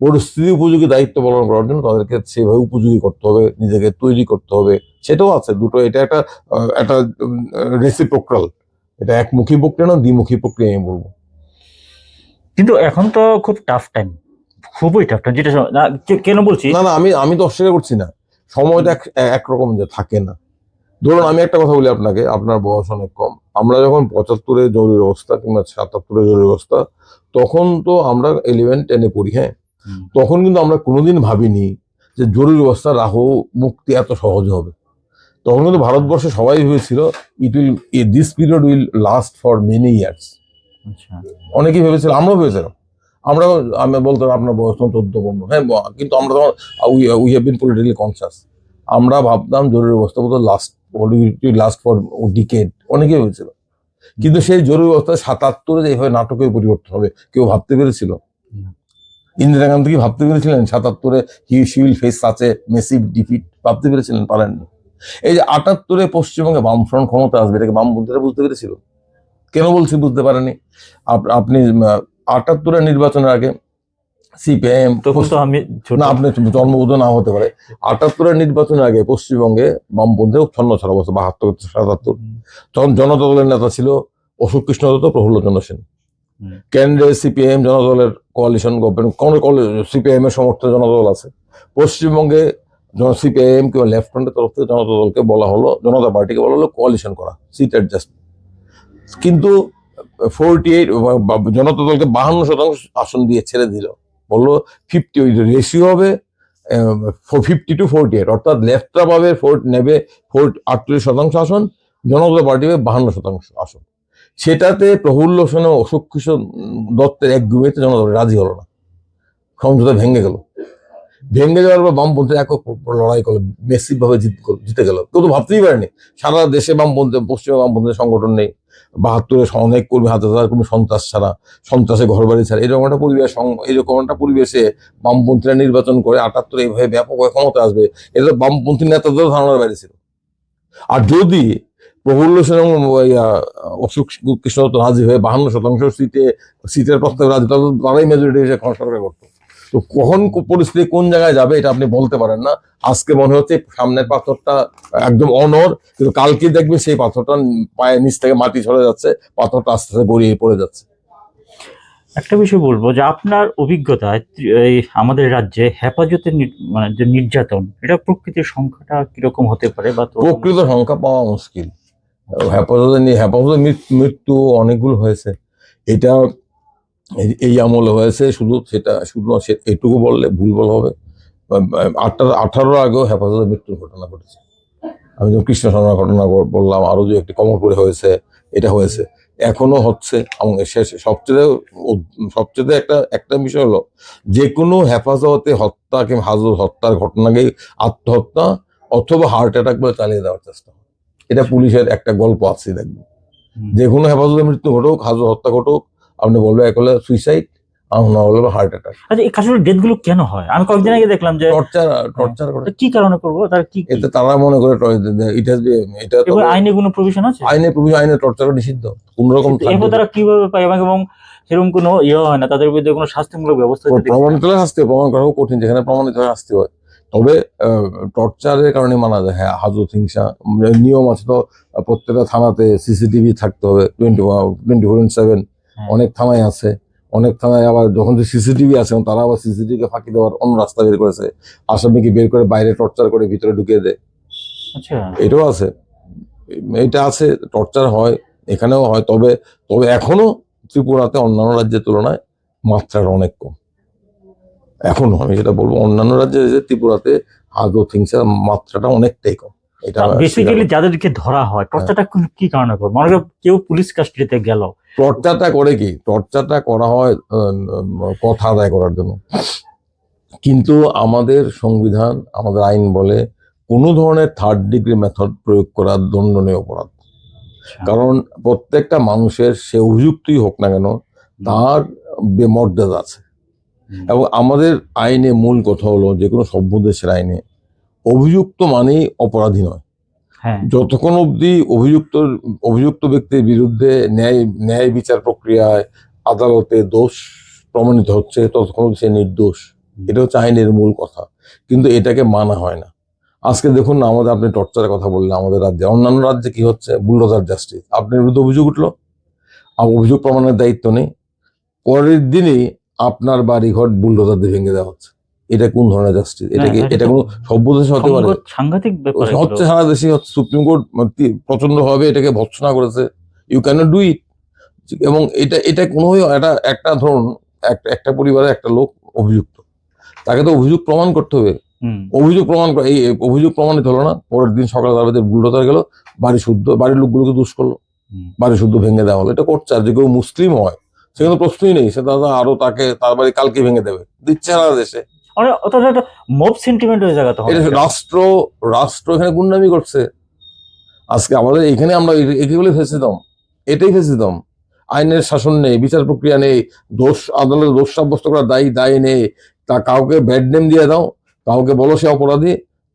পরিস্থিতি উপযোগী দায়িত্ব পালন করার জন্য তাদেরকে সেভাবে উপযোগী করতে হবে, নিজেকে তৈরি করতে হবে। সেটাও আছে দুটো। এটা একটা রেসিপ্রোকাল, এটা একমুখী প্রক্রিয়া না, দ্বিমুখী প্রক্রিয়া আমি বলবো। কিন্তু এখন তো খুব টাফ টাইম, খুবই টাফ টাইম। যেটা কেন বলছি, না আমি তো অস্বীকার করছি না, সময়টা একরকম যে থাকে না। ধরুন আমি একটা কথা বলি আপনাকে, আপনার বয়স অনেক কম। আমরা যখন 75-এ জরুরি অবস্থা কিংবা 77-এ জরুরি অবস্থা, তখন তো আমরা 11-10-এ পড়ি। হ্যাঁ, তখন কিন্তু আমরা কোনোদিন ভাবিনি যে জরুরি অবস্থা মুক্তি এত সহজ হবে। তখন কিন্তু ভারতবর্ষে সবাই ভেবেছিল this period will last for many years. অনেকেই ভেবেছিল, আমরাও ভেবেছিলাম। আমি বলতাম আপনার বয়স তখন 14-15। হ্যাঁ, কিন্তু আমরা তখন we have been politically conscious. আমরা ভাবতাম জরুরি অবস্থা বোধ লাস্ট ফর ডিকেড, অনেকেই ভেবেছিল। কিন্তু সেই জরুরি অবস্থা 77-এ যে এইভাবে নাটকের পরিবর্তন হবে, কেউ ভাবতে পেরেছিল? ইন্দিরা গান্ধী কি ভাবতে পেরেছিলেন 77-এ she will face such a massive defeat? ভাবতে পেরেছিলেন? পারেননি। এই যে 78-এ পশ্চিমবঙ্গে বামফ্রন্ট ক্ষমতা আসবে, এটাকে বামপন্থীরা বুঝতে পেরেছিল? কেন বলছি বুঝতে পারেনি? আপনি 78-এর নির্বাচনের আগে সিপিআইএম, না আপনি জন্মবোধ না হতে পারে, 78-এর নির্বাচনের আগে পশ্চিমবঙ্গে বামপন্থী ছন্ন ছাড়া অবস্থা, 72-77। তখন জনতা দলের নেতা ছিল অশোক কৃষ্ণ দত্ত, প্রফুল্ল চন্দ্র সেন। কেন্দ্রে সিপিআইএম জনতা দলের কোয়ালিশন গভর্নমেন্ট, সিপিআইএম এর সমর্থনে জনতা দল আছে। পশ্চিমবঙ্গে সিপিআইএম কিংবা লেফট ফ্রন্টের তরফ থেকে জনতা দলকে বলা হলো, জনতা পার্টিকে বলা হলো কোয়ালিশন করা, সিট অ্যাডজাস্ট। কিন্তু 48 জনতা দলকে 52% আসন দিয়ে ছেড়ে দিল বললো 50, ওই রেশিও হবে 50-48, অর্থাৎ লেফটরা পাবে নেবে 48% আসন, জনতা পার্টি পাবে 52% আসন। সেটাতে প্রফুল্ল সেন ও অশোক কিশোর দত্তের এক ঘুমিয়েতে জনতা পার্টি রাজি হলো না, সমঝোতা ভেঙে গেল। ভেঙে যাওয়ার পর বামপন্থী একক লড়াই করলো, মেসিভ ভাবে জিতে গেল। কেউ তো ভাবতেই পারেনি সারা দেশে বামপন্থী, পশ্চিমে বামপন্থী সংগঠন নেই, 72-এ অনেক কর্মী, 1000 কর্মী সন্ত্রাস ছাড়া, সন্ত্রাসে ঘর বাড়ি ছাড়া, এরকম একটা পরিবেশে বামপন্থীরা নির্বাচন করে 78 এইভাবে ব্যাপক ক্ষমতা আসবে, এটা বামপন্থী নেতাদেরও ধারণার বাইরে ছিল। আর যদি প্রফুল্ল সেন এবং অশোক কৃষ্ণ রাজি হয়ে 52% সিটের প্রস্তাবে রাজি, তাহলে তারাই মেজরিটি এসে সরকার করতো। তো কখন পরিস্থিতি কোন জায়গায় যাবে এটা আপনি বলতে পারেন না। আজকে মনে হচ্ছে সামনের পাথরটা একদম অনর, কিন্তু কালকে দেখবে সেই পাথরটা পায়ের নিচ থেকে মাটি সরে যাচ্ছে, পাথরটা আস্তে আস্তে গড়িয়ে পড়ে যাচ্ছে। একটা বিষয় বলবো যে আপনার অভিজ্ঞতায় এই আমাদের রাজ্যে হেফাজতের মানে যে নির্যাতন, এটা প্রকৃতির সংখ্যাটা কিরকম হতে পারে, বা প্রকৃত সংখ্যা পাওয়া মুশকিল। হেফাজতের মৃত্যু অনেকগুলো হয়েছে, এটা এই আমলে হয়েছে, শুধু এটুকু বললে ভুল বলা হবে। 18 আগেও হেফাজতের মৃত্যুর ঘটনা ঘটেছে। আমি যখন কৃষ্ণ শর্মার ঘটনা বললাম, আরো যে একটি কমলপুরে হয়েছে, এটা হয়েছে, এখনো হচ্ছে। এবং সবচেয়ে একটা বিষয় হলো, যে কোনো হেফাজতে হত্যা কিংবা হাজত হত্যার ঘটনাকে আত্মহত্যা অথবা হার্ট অ্যাটাক বলে চালিয়ে দেওয়ার চেষ্টা হয়। এটা পুলিশের একটা গল্প আছে, দেখবেন। যে কোনো হেফাজতে মৃত্যু ঘটুক, হাজত হত্যা ঘটুক, আপনি বলবে এক হলে সুইসাইড, আর না হলে হার্ট অ্যাটাক। আচ্ছা, এই কাশির ডেথ গুলো কেন হয়? আমি কয়েকদিন আগে দেখলাম যে টর্চার করে। কি কারণে করবো, তার কি এতে তারা মনে করে এটা তো আইনে কোনো প্রভিশন আছে? আইনে টর্চার নিষিদ্ধ কোন রকম। এরপর তারা কিভাবে পায়, এবং সেরকম কোনো হয় না, তাদের বিরুদ্ধে কোনো শাস্তিমূলক ব্যবস্থা? প্রমাণিত শাস্তি, প্রমাণ করা কঠিন, যেখানে প্রমাণিত শাস্তি হয়। তবে টর্চারের কারণে মানা যায়। হ্যাঁ, হাজত, হিংসা, নিয়ম আছে তো, প্রত্যেকটা থানাতে সিসিটিভি থাকতে হবে 24/7। অনেক থানায় আছে, অনেক থানায় আবার যখন যে সিসিটিভি আছে, তারা আবার সিসিটিভি কে ফাঁকি দেওয়ার অন্য রাস্তা বের করেছে, আসামিকে বের করে বাইরে টর্চার করে ভিতরে ঢুকিয়ে দেয়। আচ্ছা, এটাও আছে, এটা আছে, টর্চার হয়, এখানেও হয়। তবে এখনো ত্রিপুরাতে অন্যান্য রাজ্যের তুলনায় মাত্রাটা অনেক কম। এখনো আমি যেটা বলবো, অন্যান্য রাজ্যে ত্রিপুরাতে হাজত, হিংসার মাত্রাটা অনেকটাই কম। এটা বেসিক্যালি যাদেরকে ধরা হয়, টর্চারটা কি কারণে করে? মনে করো কেউ পুলিশ কাস্টডিতে গেল, টর্চারটা করে কি? টর্চারটা করা হয় কথা আদায় করার জন্য। কিন্তু আমাদের সংবিধান, আমাদের আইন বলে কোনো ধরনের 3rd ডিগ্রি মেথড প্রয়োগ করা দণ্ডনীয় অপরাধ। কারণ প্রত্যেকটা মানুষের, সে অভিযুক্তই হোক না কেন, তার মর্যাদা আছে। এবং আমাদের আইনে মূল কথা হলো, যে কোনো সভ্য দেশের আইনে অভিযুক্ত মানেই অপরাধী নয়। যতক্ষণ অবধি অভিযুক্ত ব্যক্তির বিরুদ্ধে ন্যায় বিচার প্রক্রিয়ায় আদালতে দোষ প্রমাণিত হচ্ছে, ততক্ষণ সে নির্দোষ। এটা হচ্ছে আইনের মূল কথা, কিন্তু এটাকে মানা হয় না। আজকে দেখুন না, আপনি টর্চারের কথা বললেন, আমাদের রাজ্যে, অন্যান্য রাজ্যে কি হচ্ছে? Bulldozer justice. আপনার বিরুদ্ধে অভিযোগ উঠলো, অভিযোগ প্রমাণের দায়িত্ব নেই, পরের দিনই আপনার বাড়ি ঘর বুলডোজার দিয়ে ভেঙে দেওয়া হচ্ছে। এটা কোন ধরনের জাস্টিস? এটা কোনো সভ্য দেশে হতে পারে? সাংঘাতিক ব্যাপার হচ্ছে, সারা দেশে হচ্ছে। সুপ্রিম কোর্ট প্রচন্ড ভাবে এটাকে ভৎসনা করেছে, ইউ ক্যানট ডু ইট। এবং এটা কোনো একটা ধরুন, একটা পরিবারের একটা লোক অভিযুক্ত, তাকে তো অভিযোগ প্রমাণ করতে হবে। এই অভিযোগ প্রমাণিত হলো না, পরের দিন সকালে তার বাড়িতে বুলডোজার গেল, বাড়ির লোকগুলোকে দুষ করলো, বাড়ি শুদ্ধ ভেঙে দেওয়া হলো। এটা করছে। আর যে কেউ মুসলিম হয়, সেখানে প্রশ্নই নেই, সে দাদা আরো তার বাড়ি কালকে ভেঙে দেবে, দিচ্ছে সারা দেশে। মব সেন্টিমেন্ট হয়ে জায়গা, রাষ্ট্র এখানে গুন্ডামি করছে। আজকে আমাদের এখানে আমরা এগুলো এটাই ফেসিদম। আইনের শাসন নেই, বিচার প্রক্রিয়া নেই, আদালতে দোষ সাব্যস্ত করার দায়ী নেই। তা কাউকে ব্যাড নেম দিয়ে দাও, কাউকে বলো সে অপরাধী,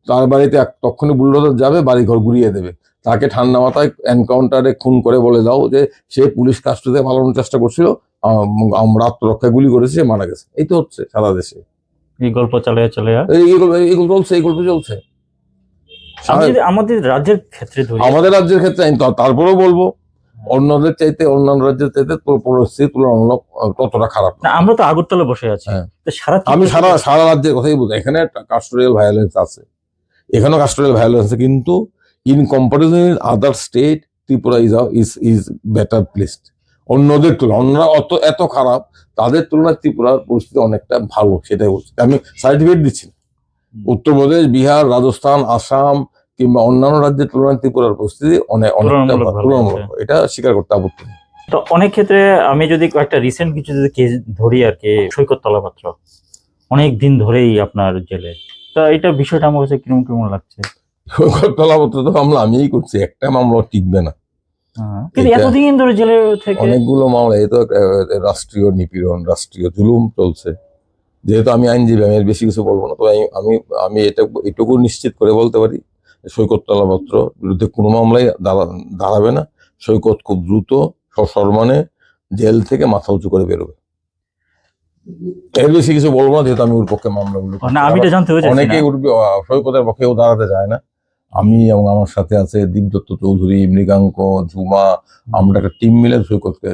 তার বাড়িতে তখনই বুলডোজার যাবে, বাড়ি ঘর ঘুরিয়ে দেবে। তাকে ঠান্ডা মাথায় এনকাউন্টারে খুন করে বলে দাও যে সে পুলিশ কাস্টডিতে পালানোর চেষ্টা করছিল, আমরা আত্মরক্ষায় গুলি করেছি, সে মারা গেছে। এই তো হচ্ছে সারা দেশে। এই গল্প এগুলো চলছে। আমাদের রাজ্যের ক্ষেত্রে তারপরেও বলবো, অন্যান্য রাজ্যের চাইতে পরিস্থিতি তুলনামূলক ততটা খারাপ না। আমরা তো আগরতলা বসে আছি, আমি সারা রাজ্যের কথাই বলছি। এখানে কাস্টোরিয়াল ভায়োলেন্স আছে, এখানেও কাস্টোরিয়াল ভায়োলেন্স আছে, কিন্তু in comparison in other state, Tripura is better placed. অন্যদের তুলনায় অন্যরা এত খারাপ, তাদের তুলনায় ত্রিপুরার পরিস্থিতি অনেকটা ভালো, সেটাই বলছি। আমি সার্টিফিকেট দিচ্ছি না। উত্তরপ্রদেশ, বিহার, রাজস্থান, আসাম কিংবা অন্যান্য রাজ্যের তুলনায় ত্রিপুরার পরিস্থিতি অনেকটা তুলনামূলক ভালো তুলনামূলক, আছে। এটা স্বীকার করতে আপত্তি নেই। তো অনেক ক্ষেত্রে আমি যদি একটা রিসেন্ট কিছু যদি কেস ধরি আর কি, সৈকত তলাপাত্র অনেক দিন ধরেই আপনার জেলে। তো এটা বিষয়টা আমার কাছে কিরকম কিরকম লাগছে। তলাপত্র তো মামলা আমিই করছি, একটা মামলা টিকবে না। কিন্তু এটা এতদিন ধরে জেলে থেকে অনেকগুলো মামলা, এই তো রাষ্ট্রীয় নিপীড়ন, রাষ্ট্রীয় জুলুম চলছে। যেহেতু আমি আইনজীবী, আমি এর বেশি কিছু বলবো না, তো আমি আমি এটুকু নিশ্চিত করে বলতে পারি, সৈকত তলাপত্র বিরুদ্ধে কোনো মামলাই দাঁড়াবে না। সৈকত খুব দ্রুত সসম্মানে জেল থেকে মাথা উঁচু করে বেরোবে। এর বেশি কিছু বলবো না, যেহেতু আমি ওর পক্ষে মামলাগুলো না, আমি এটা জানতে চাইছি না। অনেকেই উঠবে, সৈকতের পক্ষে ও দাঁড়াতে চায় না। আমি এবং আমার সাথে আছে দীপদত্ত চৌধুরী, মৃগাঙ্ক, ঝুমা, আমরা একটা টিম মিলে সৈকতকে,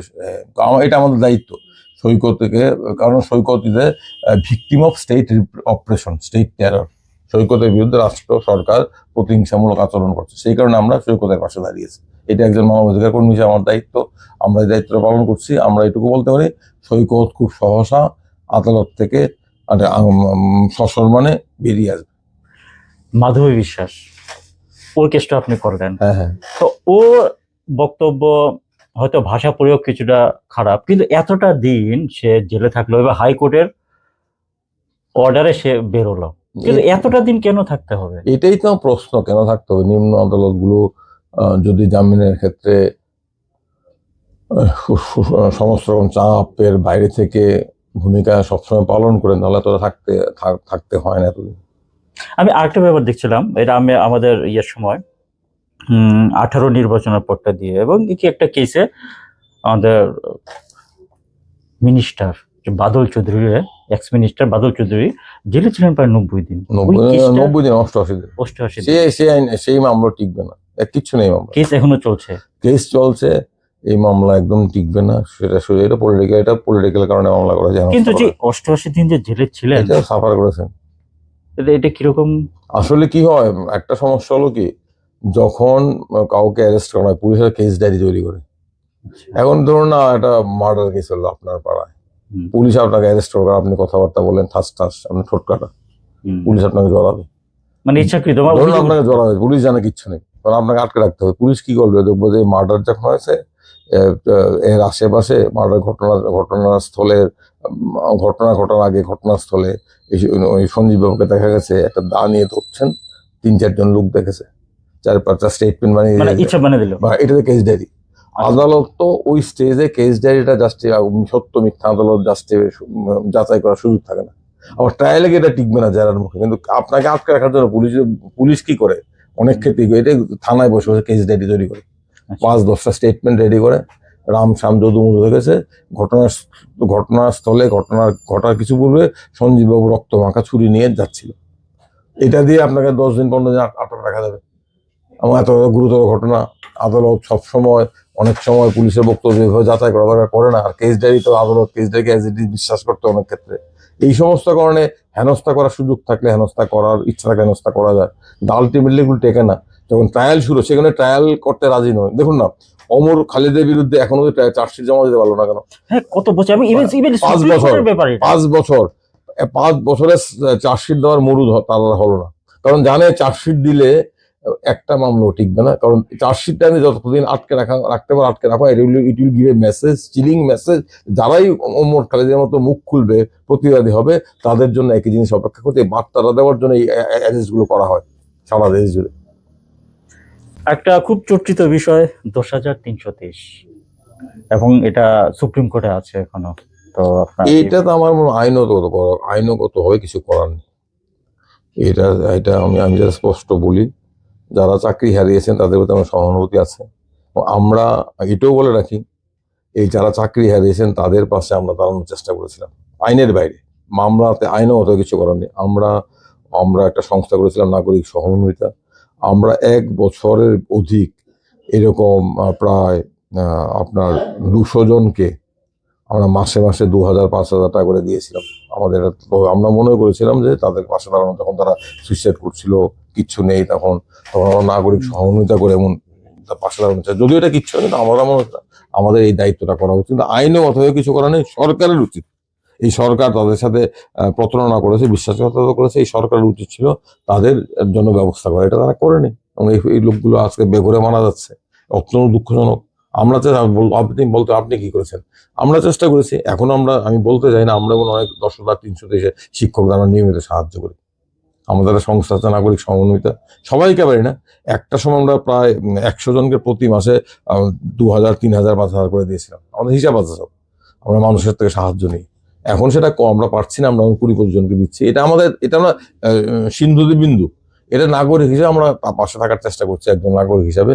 এটা আমাদের দায়িত্ব সৈকতকে, কারণ Saikat is a victim of state operation, state terror. সৈকতের বিরুদ্ধে রাষ্ট্র সরকার প্রতিহিংসামূলক আচরণ করছে, সেই কারণে আমরা সৈকতের পাশে দাঁড়িয়েছি। এটা একজন মানবাধিকার কর্মী হিসেবে আমার দায়িত্ব, আমরা এই দায়িত্বটা পালন করছি। আমরা এটুকু বলতে পারি, সৈকত খুব সহসা আদালত থেকে সসম্মানে বেরিয়ে আসবে। মাধবী বিশ্বাস, ওর কেসটা আপনি করলেন। হ্যাঁ হ্যাঁ, তো ও বক্তব্য হয়তো ভাষা প্রয়োগ কিছুটা খারাপ, কিন্তু এতটা দিন সে জেলে থাকলো এবার হাইকোর্টের অর্ডারে সে বেরোলো, কিন্তু এতটা দিন কেন থাকতে হবে? এটাই তো প্রশ্ন, কেন থাকতে হবে? নিম্ন আদালতগুলো যদি জামিনের ক্ষেত্রে সমস্ত রকম চাপের বাইরে থেকে ভূমিকা সবসময় পালন করেন, তাহলে তো থাকতে হয় না এতদিন। আমি আরেকটা ব্যাপার দেখছিলাম, এটা আমি আমাদের ইয়ের সময় 18 নির্বাচনের পরটা দিয়ে, এবং কি একটা কেসে আমাদের মিনিস্টার বাদল চৌধুরী, এক্স মিনিস্টার বাদল চৌধুরী জেলে ছিলেন প্রায় 90 দিন। 90 দিন, 88 দিন। 88 দিন সেই মামলা টিকবে না, কিচ্ছু নেই মামলা, কেস এখনো চলছে। কেস চলছে, এই মামলা একদম টিকবে না। সেটা শুধু এটা পলিটিক্যাল কারণে মামলা করা যায়। কিন্তু যে 88 দিন যে জেলে ছিলেন, এটা সাফার করেছেন। এটা কিরকম? আসলে কি হয়, একটা সমস্যা হলো কি, যখন কাউকে অ্যারেস্ট করা হয়, পুলিশের কেস ডায়েরি তৈরি করে। এখন ধরুন না, একটা মার্ডার কেস হলো আপনার পাড়ায়, পুলিশ আপনাকে অ্যারেস্ট করবে, আপনি কথাবার্তা বলেন ঠাস ঠাস, আপনি ঠোঁট কাটা, পুলিশ আপনাকে জড়াবে, মানে ইচ্ছাকৃত ধরুন আপনাকে জড়াবে, পুলিশ জানে কিচ্ছু নেই, তখন আপনাকে আটকে রাখতে হবে। পুলিশ কি করবে, দেখবো যে মার্ডার যখন হয়েছে এর আশেপাশে মার্ডার ঘটনাস্থলের ঘটনা ঘটার আগে ঘটনাস্থলে ওই সঞ্জীব বাবুকে দেখা গেছে একটা দা নিয়ে ধরছেন, 3-4 জন লোক দেখেছে, 4-5টা স্টেটমেন্ট বানিয়ে দিল, বা এটাতে কেস ডায়েরি। আদালত তো ওই স্টেজে কেস ডায়েরিটা জাস্ট সত্য মিথ্যা আদালত যাচাই করার সুযোগ থাকে না। আবার ট্রায়ালে এটা টিকবে না জেরার মুখে, কিন্তু আপনাকে আটকে রাখার জন্য পুলিশ কি করে, অনেক ক্ষেত্রে এটা থানায় বসে বসে কেস ডায়েরি তৈরি করে, 5-10টা স্টেটমেন্ট রেডি করে, রাম শ্যাম যদু মধু গেছে ঘটনাস্থলে, ঘটার কিছু পূর্বে সঞ্জীববাবু রক্ত মাখা ছুরি নিয়ে যাচ্ছিল, এটা দিয়ে আপনাকে 10 দিন 15 দিন আটক রাখা যাবে। এবং এত গুরুতর ঘটনা, আদালত সবসময় অনেক সময় পুলিশের বক্তব্য যাচাই করা দরকার করে না, আর কেস ডায়েরি তো আদালত কেস ডায়েরিকে অ্যাজ ইট ইজ বিশ্বাস করতে অনেক ক্ষেত্রে। এই সমস্ত কারণে হেনস্থা করার সুযোগ থাকলে, হেনস্থা করার ইচ্ছা থাকলে হেনস্থা করা যায়, কিন্তু আলটিমেটলি এগুলো টেকে না। যখন ট্রায়াল শুরু, সেখানে ট্রায়াল করতে রাজি নয়। দেখুন না, অমর খালিদের বিরুদ্ধে এখনো চার্জশিট জমা দিতে পারলো না কেন? হ্যাঁ, কত বছর, আমি 5 বছরের চার্জশিট দেওয়ার মরু তার হলো না, কারণ জানে চার্জশিট দিলে একটা মামলাও টিকবে না, কারণ চার্জশিটটা আমি যতদিন রাখতে রাখো, it will give a message, chilling message, যারাই ওমর খালিদের মতো মুখ খুলবে, প্রতিবাদী হবে, তাদের জন্য একই জিনিস অপেক্ষা করতে, বার্তাটা দেওয়ার জন্য এই অ্যারেস্টগুলো করা হয় সারা দেশ জুড়ে। একটা খুব চর্চিত বিষয় 10,323, এবং এটা সুপ্রিম কোর্টে আছে এখনো। তো এটা তো আমার মনে হয় আইনগত হবে, কিছু করার নেই। এটা আমি যারা স্পষ্ট বলি, যারা চাকরি হারিয়েছেন তাদের প্রতি আমার সহানুভূতি আছে। আমরা এটাও বলে রাখি, এই যারা চাকরি হারিয়েছেন তাদের পাশে আমরা দাঁড়ানোর চেষ্টা করেছিলাম আইনের বাইরে, মামলাতে আইনগত কিছু করার নেই। আমরা একটা সংস্থা করেছিলাম নাগরিক সহমর্মিতা, আমরা 1 বছরের অধিক এরকম প্রায় আপনার 200 জনকে আমরা মাসে 2,000-5,000 টাকা করে দিয়েছিলাম। আমরা মনে করেছিলাম যে তাদের পাশে দাঁড়ানো, যখন তারা সুইসাইড করছিল, কিচ্ছু নেই, তখন আমরা নাগরিক সহমর্মিতা করে এমন পাশে দাঁড়ানো চাই, যদিও এটা কিচ্ছু কিন্তু আমাদের এই দায়িত্বটা করা উচিত। আইনগতভাবে কিছু করা নেই, সরকারের উচিত। এই সরকার তাদের সাথে প্রতারণা করেছে, বিশ্বাসঘাতকতা করেছে, এই সরকারের উচিত ছিল তাদের জন্য ব্যবস্থা করা, এটা তারা করেনি। এবং এই লোকগুলো আজকে বেঘরে মারা যাচ্ছে, অত্যন্ত দুঃখজনক। আমরা আপনি কি করেছেন? আমরা চেষ্টা করেছি। এখন আমি বলতে চাই না, আমরা এমন অনেক 10,000 300 দেশে শিক্ষকদের আমরা নিয়মিত সাহায্য করি। আমাদের সংস্থা আছে নাগরিক সমন্বিতা, সবাইকে পারি না, একটা সময় আমরা প্রায় 100 জনকে প্রতি মাসে 2,000 3,000 5,000 করে দিয়েছিলাম। আমাদের হিসাব আছে সব, আমরা মানুষের থেকে সাহায্য নিই। এখন সেটা কম, আমরা পারছি না, আমরা 20-25 জনকে দিচ্ছি। এটা আমরা সিন্ধুতে বিন্দু। এটা নাগরিক হিসেবে আমরা পাশে থাকার চেষ্টা করছি, একজন নাগরিক হিসাবে।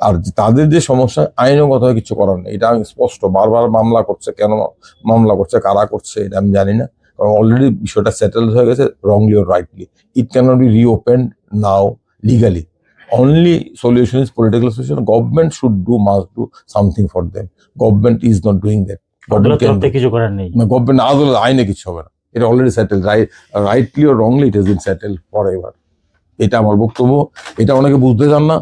আর তাদের যে সমস্যা, আইনগতভাবে কিছু করার নেই, এটা আমি স্পষ্ট। বারবার মামলা করছে, কেন মামলা করছে, কারা করছে, এটা আমি জানি না, কারণ অলরেডি বিষয়টা সেটেল হয়ে গেছে, wrongly or rightly. It cannot be reopened now legally. Only solution is political solution. Government should must do something for them. Government is not doing that. কিছু করার নেই, গভর্নমেন্ট না হলে আইনে কিছু হবে না, এটা অলরেডি সেটেল, রাইটলি ও wrongly it has been settle for ever. এটা আমার বক্তব্য। এটা অনেকে বুঝতে চান না,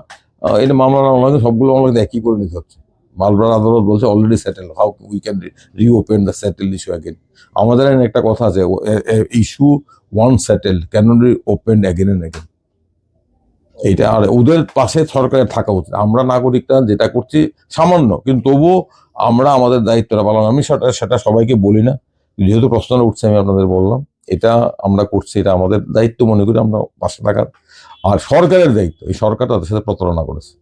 এটা মামলা সবগুলো আমাকে একই করে নিতে হচ্ছে। মালবার আদালত বলছে already settle, how we can reopen the settle issue again. আমাদের আইনে একটা কথা আছে, issue one settle can not be opened again and again. এইটা আর ওদের পাশে সরকারের থাকা উচিত। আমরা নাগরিকরা যেটা করছি সামান্য, কিন্তু তবুও আমরা আমাদের দায়িত্বটা পালন, আমি সেটা সবাইকে বলি না, যেহেতু প্রশ্নটা উঠছে আমি আপনাদের বললাম। এটা আমরা করছি, এটা আমাদের দায়িত্ব মনে করি আমরা পাশে থাকার। আর সরকারের দায়িত্ব, এই সরকার তাদের সাথে প্রতারণা করেছে।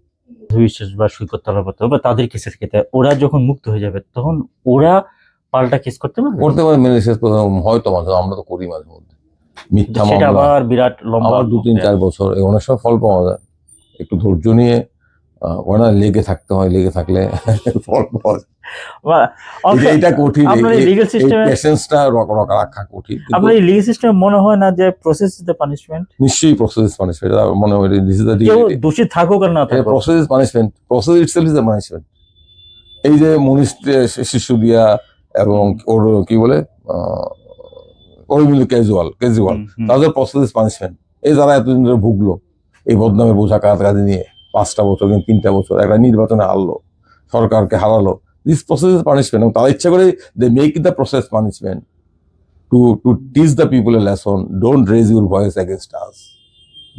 বিশ্বাস বা সৈকত তলাপত্র বা তাদের কেসের ক্ষেত্রে ওরা যখন মুক্ত হয়ে যাবে তখন ওরা পাল্টা কেস করতে পারে, মেনে শেষ করতে হয়তো মাঝে আমরা তো করি মাঝে মধ্যে মিথ্যা মামলা, আবার বিরাট লম্বা 2-3-4 বছর, অনেক সময় ফল পাওয়া যায়। একটু ধৈর্য নিয়ে লেগে থাকতে হয়, লেগে থাকলে ফল পাওয়া যায়। এটা কঠিন, পেশেন্সটা রাখা কঠিন। আপনার এই লিগ্যাল সিস্টেম মনে হয় না যে প্রসেস ইজ দ্য পানিশমেন্ট? নিশ্চয়ই প্রসেস ইজ পানিশমেন্ট, এটা মনে হয় দিস ইজ দ্য রিয়েলিটি। দোষী থাকুক আর না থাকুক, process is punishment, process itself is the punishment. এই যে মনীষ সিসোদিয়া এবং ওর কি বলে অরবিন্দ কেজরিওয়াল, তাদের প্রসেস ইজ পানিশমেন্ট। এই যারা এতদিন ধরে ভুগলো এই বদনামের বোঝা কাঁধে নিয়ে, 5টা বছর কিন্তু 3টা বছর একটা নির্বাচনে হারলো, সরকারকে হারালো, দিস প্রসেস ইজ পানিশমেন্ট। এবং তারা ইচ্ছা করে they make the process punishment to teach the people a lesson, don't raise your voice against us.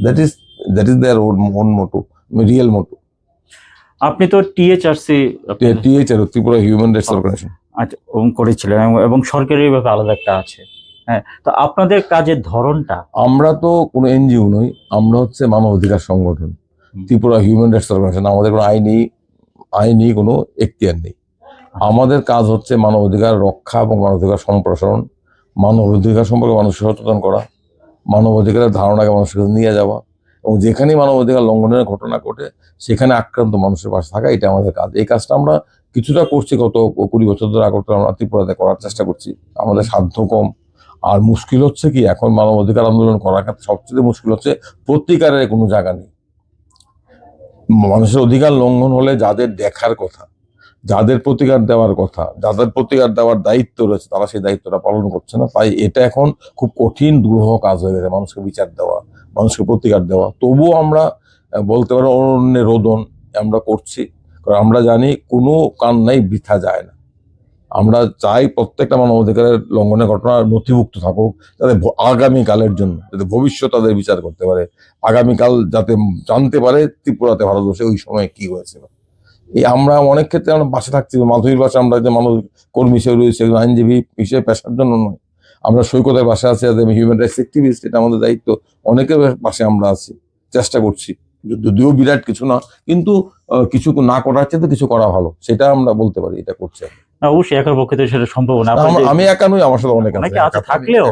That is their own motto, real motto. আপনি তো THRC, Tripura human rights organisation করেছিলেন এবং সরকারি ভাবে আলাদা একটা আছে। হ্যাঁ, তো আপনাদের কাজের ধরনটা? আমরা তো কোনো এনজিও নই, আমরা হচ্ছে মানবাধিকার সংগঠন, ত্রিপুরা হিউম্যান রাইটস অর্গানাইজেশন। আমাদের কোনো আইনি কোনো এখতিয়ার নেই। আমাদের কাজ হচ্ছে মানবাধিকার রক্ষা এবং মানবাধিকার সম্প্রসারণ, মানবাধিকার সম্পর্কে মানুষকে সচেতন করা, মানবাধিকারের ধারণাকে মানুষের কাছে নিয়ে যাওয়া, এবং যেখানেই মানবাধিকার লঙ্ঘনের ঘটনা ঘটে সেখানে আক্রান্ত মানুষের পাশে থাকা, এটা আমাদের কাজ। এই কাজটা আমরা কিছুটা করছি, গত 20 বছর ধরে আমরা ত্রিপুরাতে করার চেষ্টা করছি। আমাদের সাধ্য কম। আর মুশকিল হচ্ছে কি, এখন মানবাধিকার আন্দোলন করার ক্ষেত্রে সবচেয়ে মুশকিল হচ্ছে প্রতিকারের কোনো জায়গা নেই। মানুষের অধিকার লঙ্ঘন হলে যাদের দেখার কথা, যাদের প্রতিকার দেওয়ার কথা, যাদের প্রতিকার দেওয়ার দায়িত্ব রয়েছে, তারা সেই দায়িত্বটা পালন করছে না। তাই এটা এখন খুব কঠিন দুরূহ কাজ হয়ে গেছে, মানুষকে বিচার দেওয়া, মানুষকে প্রতিকার দেওয়া। তবুও আমরা বলতে পারি অরণ্যে রোদন আমরা করছি, কারণ আমরা জানি কোনো কান্নাই বৃথা যায় না। আমরা চাই প্রত্যেকটা মানবাধিকারের লঙ্ঘনের ঘটনা নথিভুক্ত থাকুক, যাতে আগামীকালের জন্য, যাতে ভবিষ্যৎ তাদের বিচার করতে পারে, আগামীকাল যাতে জানতে পারে ত্রিপুরাতে, ভারতবর্ষে ওই সময় কি হয়েছিল। এই আমরা অনেক ক্ষেত্রে আমরা বাসে থাকছি, মাধুরীর বাসে আমরা যে মানব কর্মী হিসেবে রয়েছে, আইনজীবী হিসেবে পেশার জন্য নয়, আমরা সৈকতের বাসে আছি, হিউম্যান রাইটস অ্যাক্টিভিস্ট, এটা আমাদের দায়িত্ব। অনেকের পাশে আমরা আছি, চেষ্টা করছি, যদিও বিরাট কিছু না, কিন্তু কিছু না করার চেয়ে কিছু করা ভালো, সেটা আমরা বলতে পারি, এটা করছে। অবশ্যই একার পক্ষে তো সেটা সম্ভব না। আমি একা নই, আমার সাথে অনেকে আছে, থাকলেও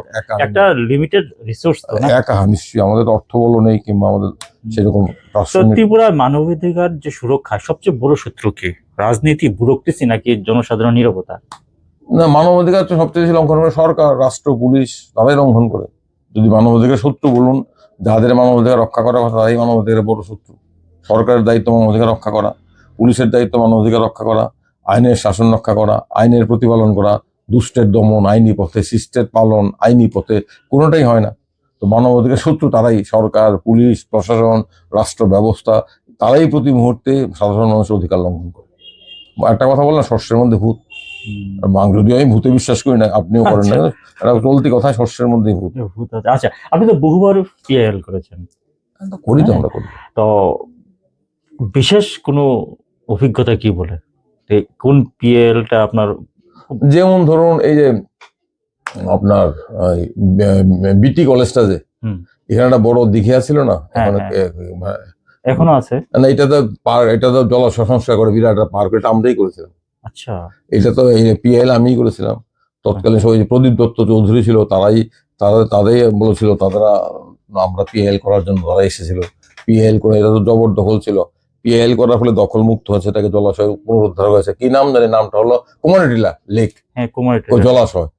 একটা লিমিটেড রিসোর্স তো না। একা নিশ্চয়ই, আমাদের অর্থ বল নেই, কিংবা আমাদের সেরকম। ত্রিপুরার মানবাধিকার যে সুরক্ষা সবচেয়ে বড় শত্রু কি? রাজনীতি, ব্যুরোক্রেসি, নাকি জনসাধারণ নীরবতা? না, মানবাধিকার তো সবচেয়ে বেশি লঙ্ঘন করে সরকার, রাষ্ট্র, পুলিশ, তারাই লঙ্ঘন করে। যদি মানবাধিকার শত্রু বলুন, যাদের মানবাধিকার রক্ষা করার কথা তারাই মানবাধিকারের বড় শত্রু। সরকারের দায়িত্ব মানবাধিকার রক্ষা করা, পুলিশের দায়িত্ব মানবাধিকার রক্ষা করা, আইনের শাসন রক্ষা করা, আইনের প্রতিপালন করা, দুষ্টের দমন আইনি পথে, শিষ্টের পালন আইনি পথে, কোনোটাই হয় না। তো মানবাধিকার শত্রু তারাই, সরকার, পুলিশ, প্রশাসন, রাষ্ট্র ব্যবস্থা, তারাই প্রতি মুহূর্তে সাধারণ মানুষের অধিকার লঙ্ঘন করে। একটা কথা বললাম, শস্যের মধ্যে ভূত। যদিও আমি ভূতে বিশ্বাস করি না, আপনিও করেন না, এটা চলতি কথা, শস্যের মধ্যে ভূত। ভূত আছে। আচ্ছা, আপনি তো বহুবার পিএল করেছেন। করি তো, আমরা করি। তো বিশেষ কোনো অভিজ্ঞতা কি বলে, কোন পিএলটা আপনার? যেমন ধরুন এই যে আপনার বিটি কলেজটা যে এখানে একটা বড় দিঘিয়া ছিল না, এখনো আছে না? এটা তো জলাশয় সংস্কার করে বিরাট একটা পার্ক, এটা আমরাই করেছিলাম। আচ্ছা, এটা তো পিএল আমিই করেছিলাম। তৎকালীন সবাই প্রদীপ দত্ত চৌধুরী ছিল, তাদের বলেছিল, তারা আমরা পিএল করার জন্য তারা এসেছিল। পিএল করে এটা তো জবরদখল ছিল। পিএল করার ফলে দখল মুক্ত হয়েছে, এটাকে জলাশয় পুনরুদ্ধার হয়েছে। কি নাম জানি, নামটা হলো কুমারটিলা লেক, জলাশয়।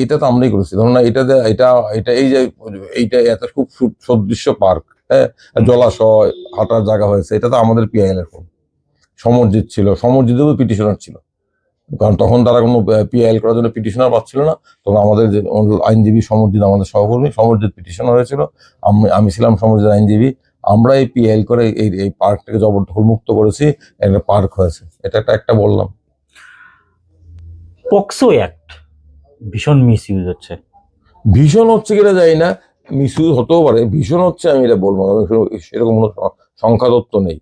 এটা তো আমরাই করেছি। ধরুন না, এটা এই যে এত খুব সদৃশ্য পার্ক, হ্যাঁ, জলাশয়, হাঁটার জায়গা হয়েছে, এটা তো আমাদের পিএল এর ফোন। সমরজিৎ ছিল, সমরজিৎও পিটিশনার ছিল, কারণ তখন তারা কোনো পিএল করার জন্য পিটিশনার পাচ্ছিল না। তখন আমাদের যে আইনজীবী সমরজিৎ, আমাদের সহকর্মী সমরজিৎ পিটিশনার হয়েছিল, আমি ছিলাম সমরজিৎ আইনজীবী। আমরা এই পিএল করে এই পার্কটাকে জবরদখল মুক্ত করেছি, একটা পার্ক হয়েছে। এটা একটা বললাম। পক্সো অ্যাক্ট ভীষণ মিসইউজ হচ্ছে। ভীষণ হচ্ছে কিনা জানি না, মিসইউজ হতেও পারে। ভীষণ হচ্ছে আমি এটা বলবো না, সেরকম কোনো সংখ্যা তত্ত্ব নেই।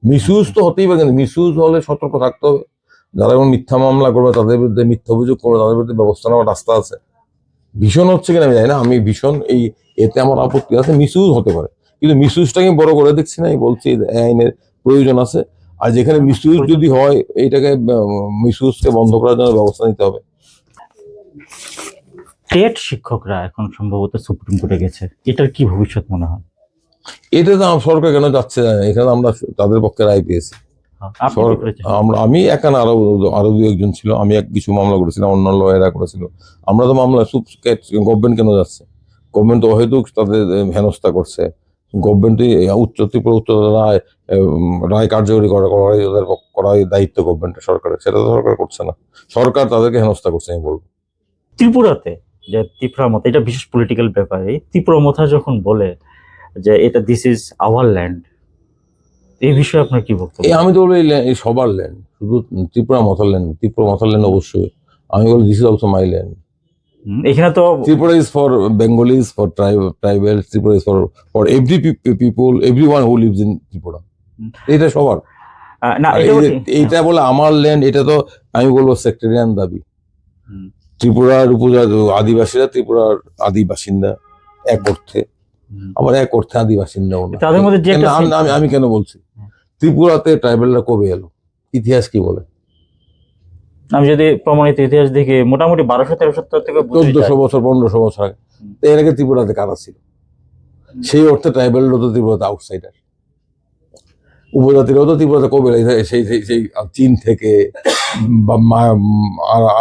মিসইউজ তো হতেই পারে, কিন্তু মিসইউজ হলে সতর্ক থাকতে হবে। যারা এখন মিথ্যা মামলা করবে, তাদের বিরুদ্ধে মিথ্যা অভিযোগ করবে, তাদের বিরুদ্ধে ব্যবস্থা নেওয়ার রাস্তা আছে। ভীষণ হচ্ছে কিনা আমি জানি না, আমি ভীষণ এতে আমার আপত্তি আছে। মিসইউজ হতে পারে, কিন্তু মিসইউজটাকে বড় করে দেখছি না। আমি বলছি আইনের প্রয়োজন আছে, আর যেখানে মিসইউজ যদি হয়, এইটাকে মিসইউজকে বন্ধ করার জন্য ব্যবস্থা নিতে হবে। টেট শিক্ষকরা এখন সম্ভবত সুপ্রিম কোর্টে গেছে, এটার কি ভবিষ্যৎ মনে হয়? এটা তো সরকার কেন যাচ্ছে, এখানে আমরা তাদের পক্ষে রায় পেয়েছি। আমি একা না, আরো দু একজন ছিল। আমি কিছু মামলা করেছিলাম, অন্য লয়েরা করেছিল। আমরা তো মামলা গভর্নমেন্ট কেন যাচ্ছে? গভর্নমেন্ট তো হয়তো তাদের হেনস্থা করছে। গভর্নমেন্টই ত্রিপুরা উচ্চ রায় কার্যকরী করার দায়িত্ব গভর্নমেন্টের, সরকারের। সেটা তো সরকার করছে না, সরকার তাদেরকে হেনস্থা করছে, আমি বলবো। ত্রিপুরাতে যে ত্রিপুরা মত, এটা বিশেষ পলিটিক্যাল ব্যাপারে, ত্রিপুরা মথা যখন বলে যে এটা দিস ইজ আওয়ার ল্যান্ড, এই বিষয়ে আপনার কি বক্তব্য? আমি তো বলবো এই সবার ল্যান্ড, শুধু ত্রিপুরা মথার ল্যান্ড। ত্রিপুরা মথার ল্যান্ড অবশ্যই। আমি বলি this is also my land. এখানে তো Tripura is for Bengalis, for tribal. Tripura is for every people, everyone who lives in Tripura. এটা সবার না। এইটা বলে আমার ল্যান্ড, এটা তো আমি বলবো সেক্টরিয়ান দাবি। ত্রিপুরার আদিবাসীরা ত্রিপুরার আদি বাসিন্দা এক অর্থে, আবার এক অর্থে আদি বাসিন্দা। আমি কেন বলছি ত্রিপুরাতে ট্রাইবালরা কবে এলো? ইতিহাস কি বলে? আমি যদি প্রমাণিত ইতিহাস দেখি, মোটামুটি 1200-1300 থেকে 1400 বছর, 1500 বছর আগে। এর আগে ত্রিপুরাতে কারা ছিল? সেই অর্থে ট্রাইবালরা তো ত্রিপুরাতে আউটসাইডার। উপজাতিরাও তো ত্রিপুরাতে কবে? সেই চীন থেকে,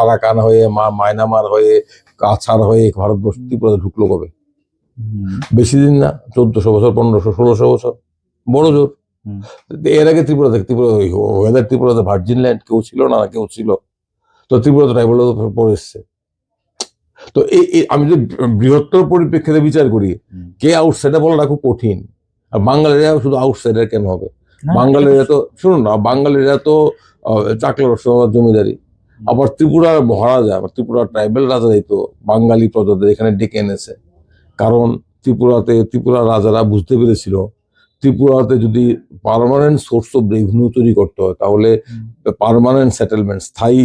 আরাকান হয়ে, মায়ানমার হয়ে, কাছাড় হয়ে ভারতবর্ষ ত্রিপুরাতে ঢুকলো কবে? বেশি দিন না, 1400 বছর, 1500, 1600 বছর, বড় জোর। এর আগে ত্রিপুরাতে ভার্জিন ল্যান্ড কেউ ছিল না, কেউ ছিল? তো ত্রিপুরা ট্রাইবাল পরে এসছে। তো আমি যদি বৃহত্তর পরিপ্রেক্ষিতে বিচার করি, কে আউটসাইডার বলাটা খুব কঠিন। আর বাঙালিরা শুধু আউটসাইডার কেন হবে? বাঙালিরা তো, শুনুন না, বাঙালিরা তো চাকলা জমিদারি। আবার ত্রিপুরার মহারাজা, আবার ত্রিপুরার ট্রাইবাল রাজারাই তো বাঙালি প্রজাদের এখানে ডেকে এনেছে। কারণ ত্রিপুরার রাজারা বুঝতে পেরেছিল, ত্রিপুরাতে যদি পার্মানেন্ট সোর্স অফ রেভিনিউ তৈরি করতে হয়, তাহলে পার্মানেন্ট সেটেলমেন্ট, স্থায়ী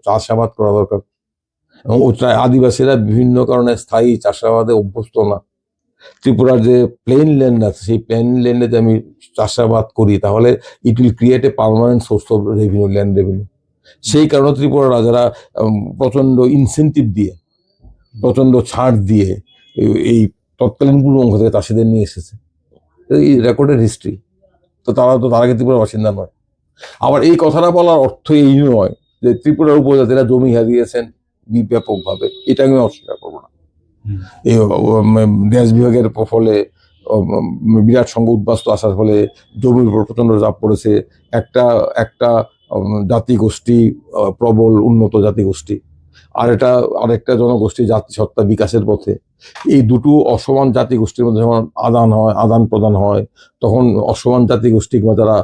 চাষাবাদ করা দরকার। এবং আদিবাসীরা বিভিন্ন কারণে স্থায়ী চাষাবাদে অভ্যস্ত না। ত্রিপুরার যে প্লেন ল্যান্ড আছে, সেই প্লেন ল্যান্ডে যদি আমি চাষাবাদ করি, তাহলে it will create a permanent source of revenue, land revenue. সেই কারণে ত্রিপুরার রাজারা প্রচন্ড ইনসেন্টিভ দিয়ে, প্রচন্ড ছাড় দিয়ে এই তৎকালীন পূর্ববঙ্গ থেকে চাষিদের নিয়ে এসেছে। এই রেকর্ডের হিস্ট্রি। তো তার আগে ত্রিপুরার বাসিন্দা নয়। আবার এই কথাটা বলার অর্থ এই নয় যে ত্রিপুরার উপজাতিরা জমি হারিয়েছেন ব্যাপকভাবে, এটা আমি অস্বীকার করবো না। এই দেশ বিভাগের ফলে বিরাট সংখ্যক উদ্বাস্তু আসার ফলে জমির উপর প্রচন্ড চাপ পড়েছে। একটা জাতিগোষ্ঠী, প্রবল উন্নত জাতিগোষ্ঠী, আরেকটা জনগোষ্ঠী জাতিসত্তা বিকাশের পথে, এই দুটো অসমান জাতিগোষ্ঠীর মধ্যে যখন আদান প্রদান হয়, তখন অসমান জাতিগোষ্ঠী কিংবা যারা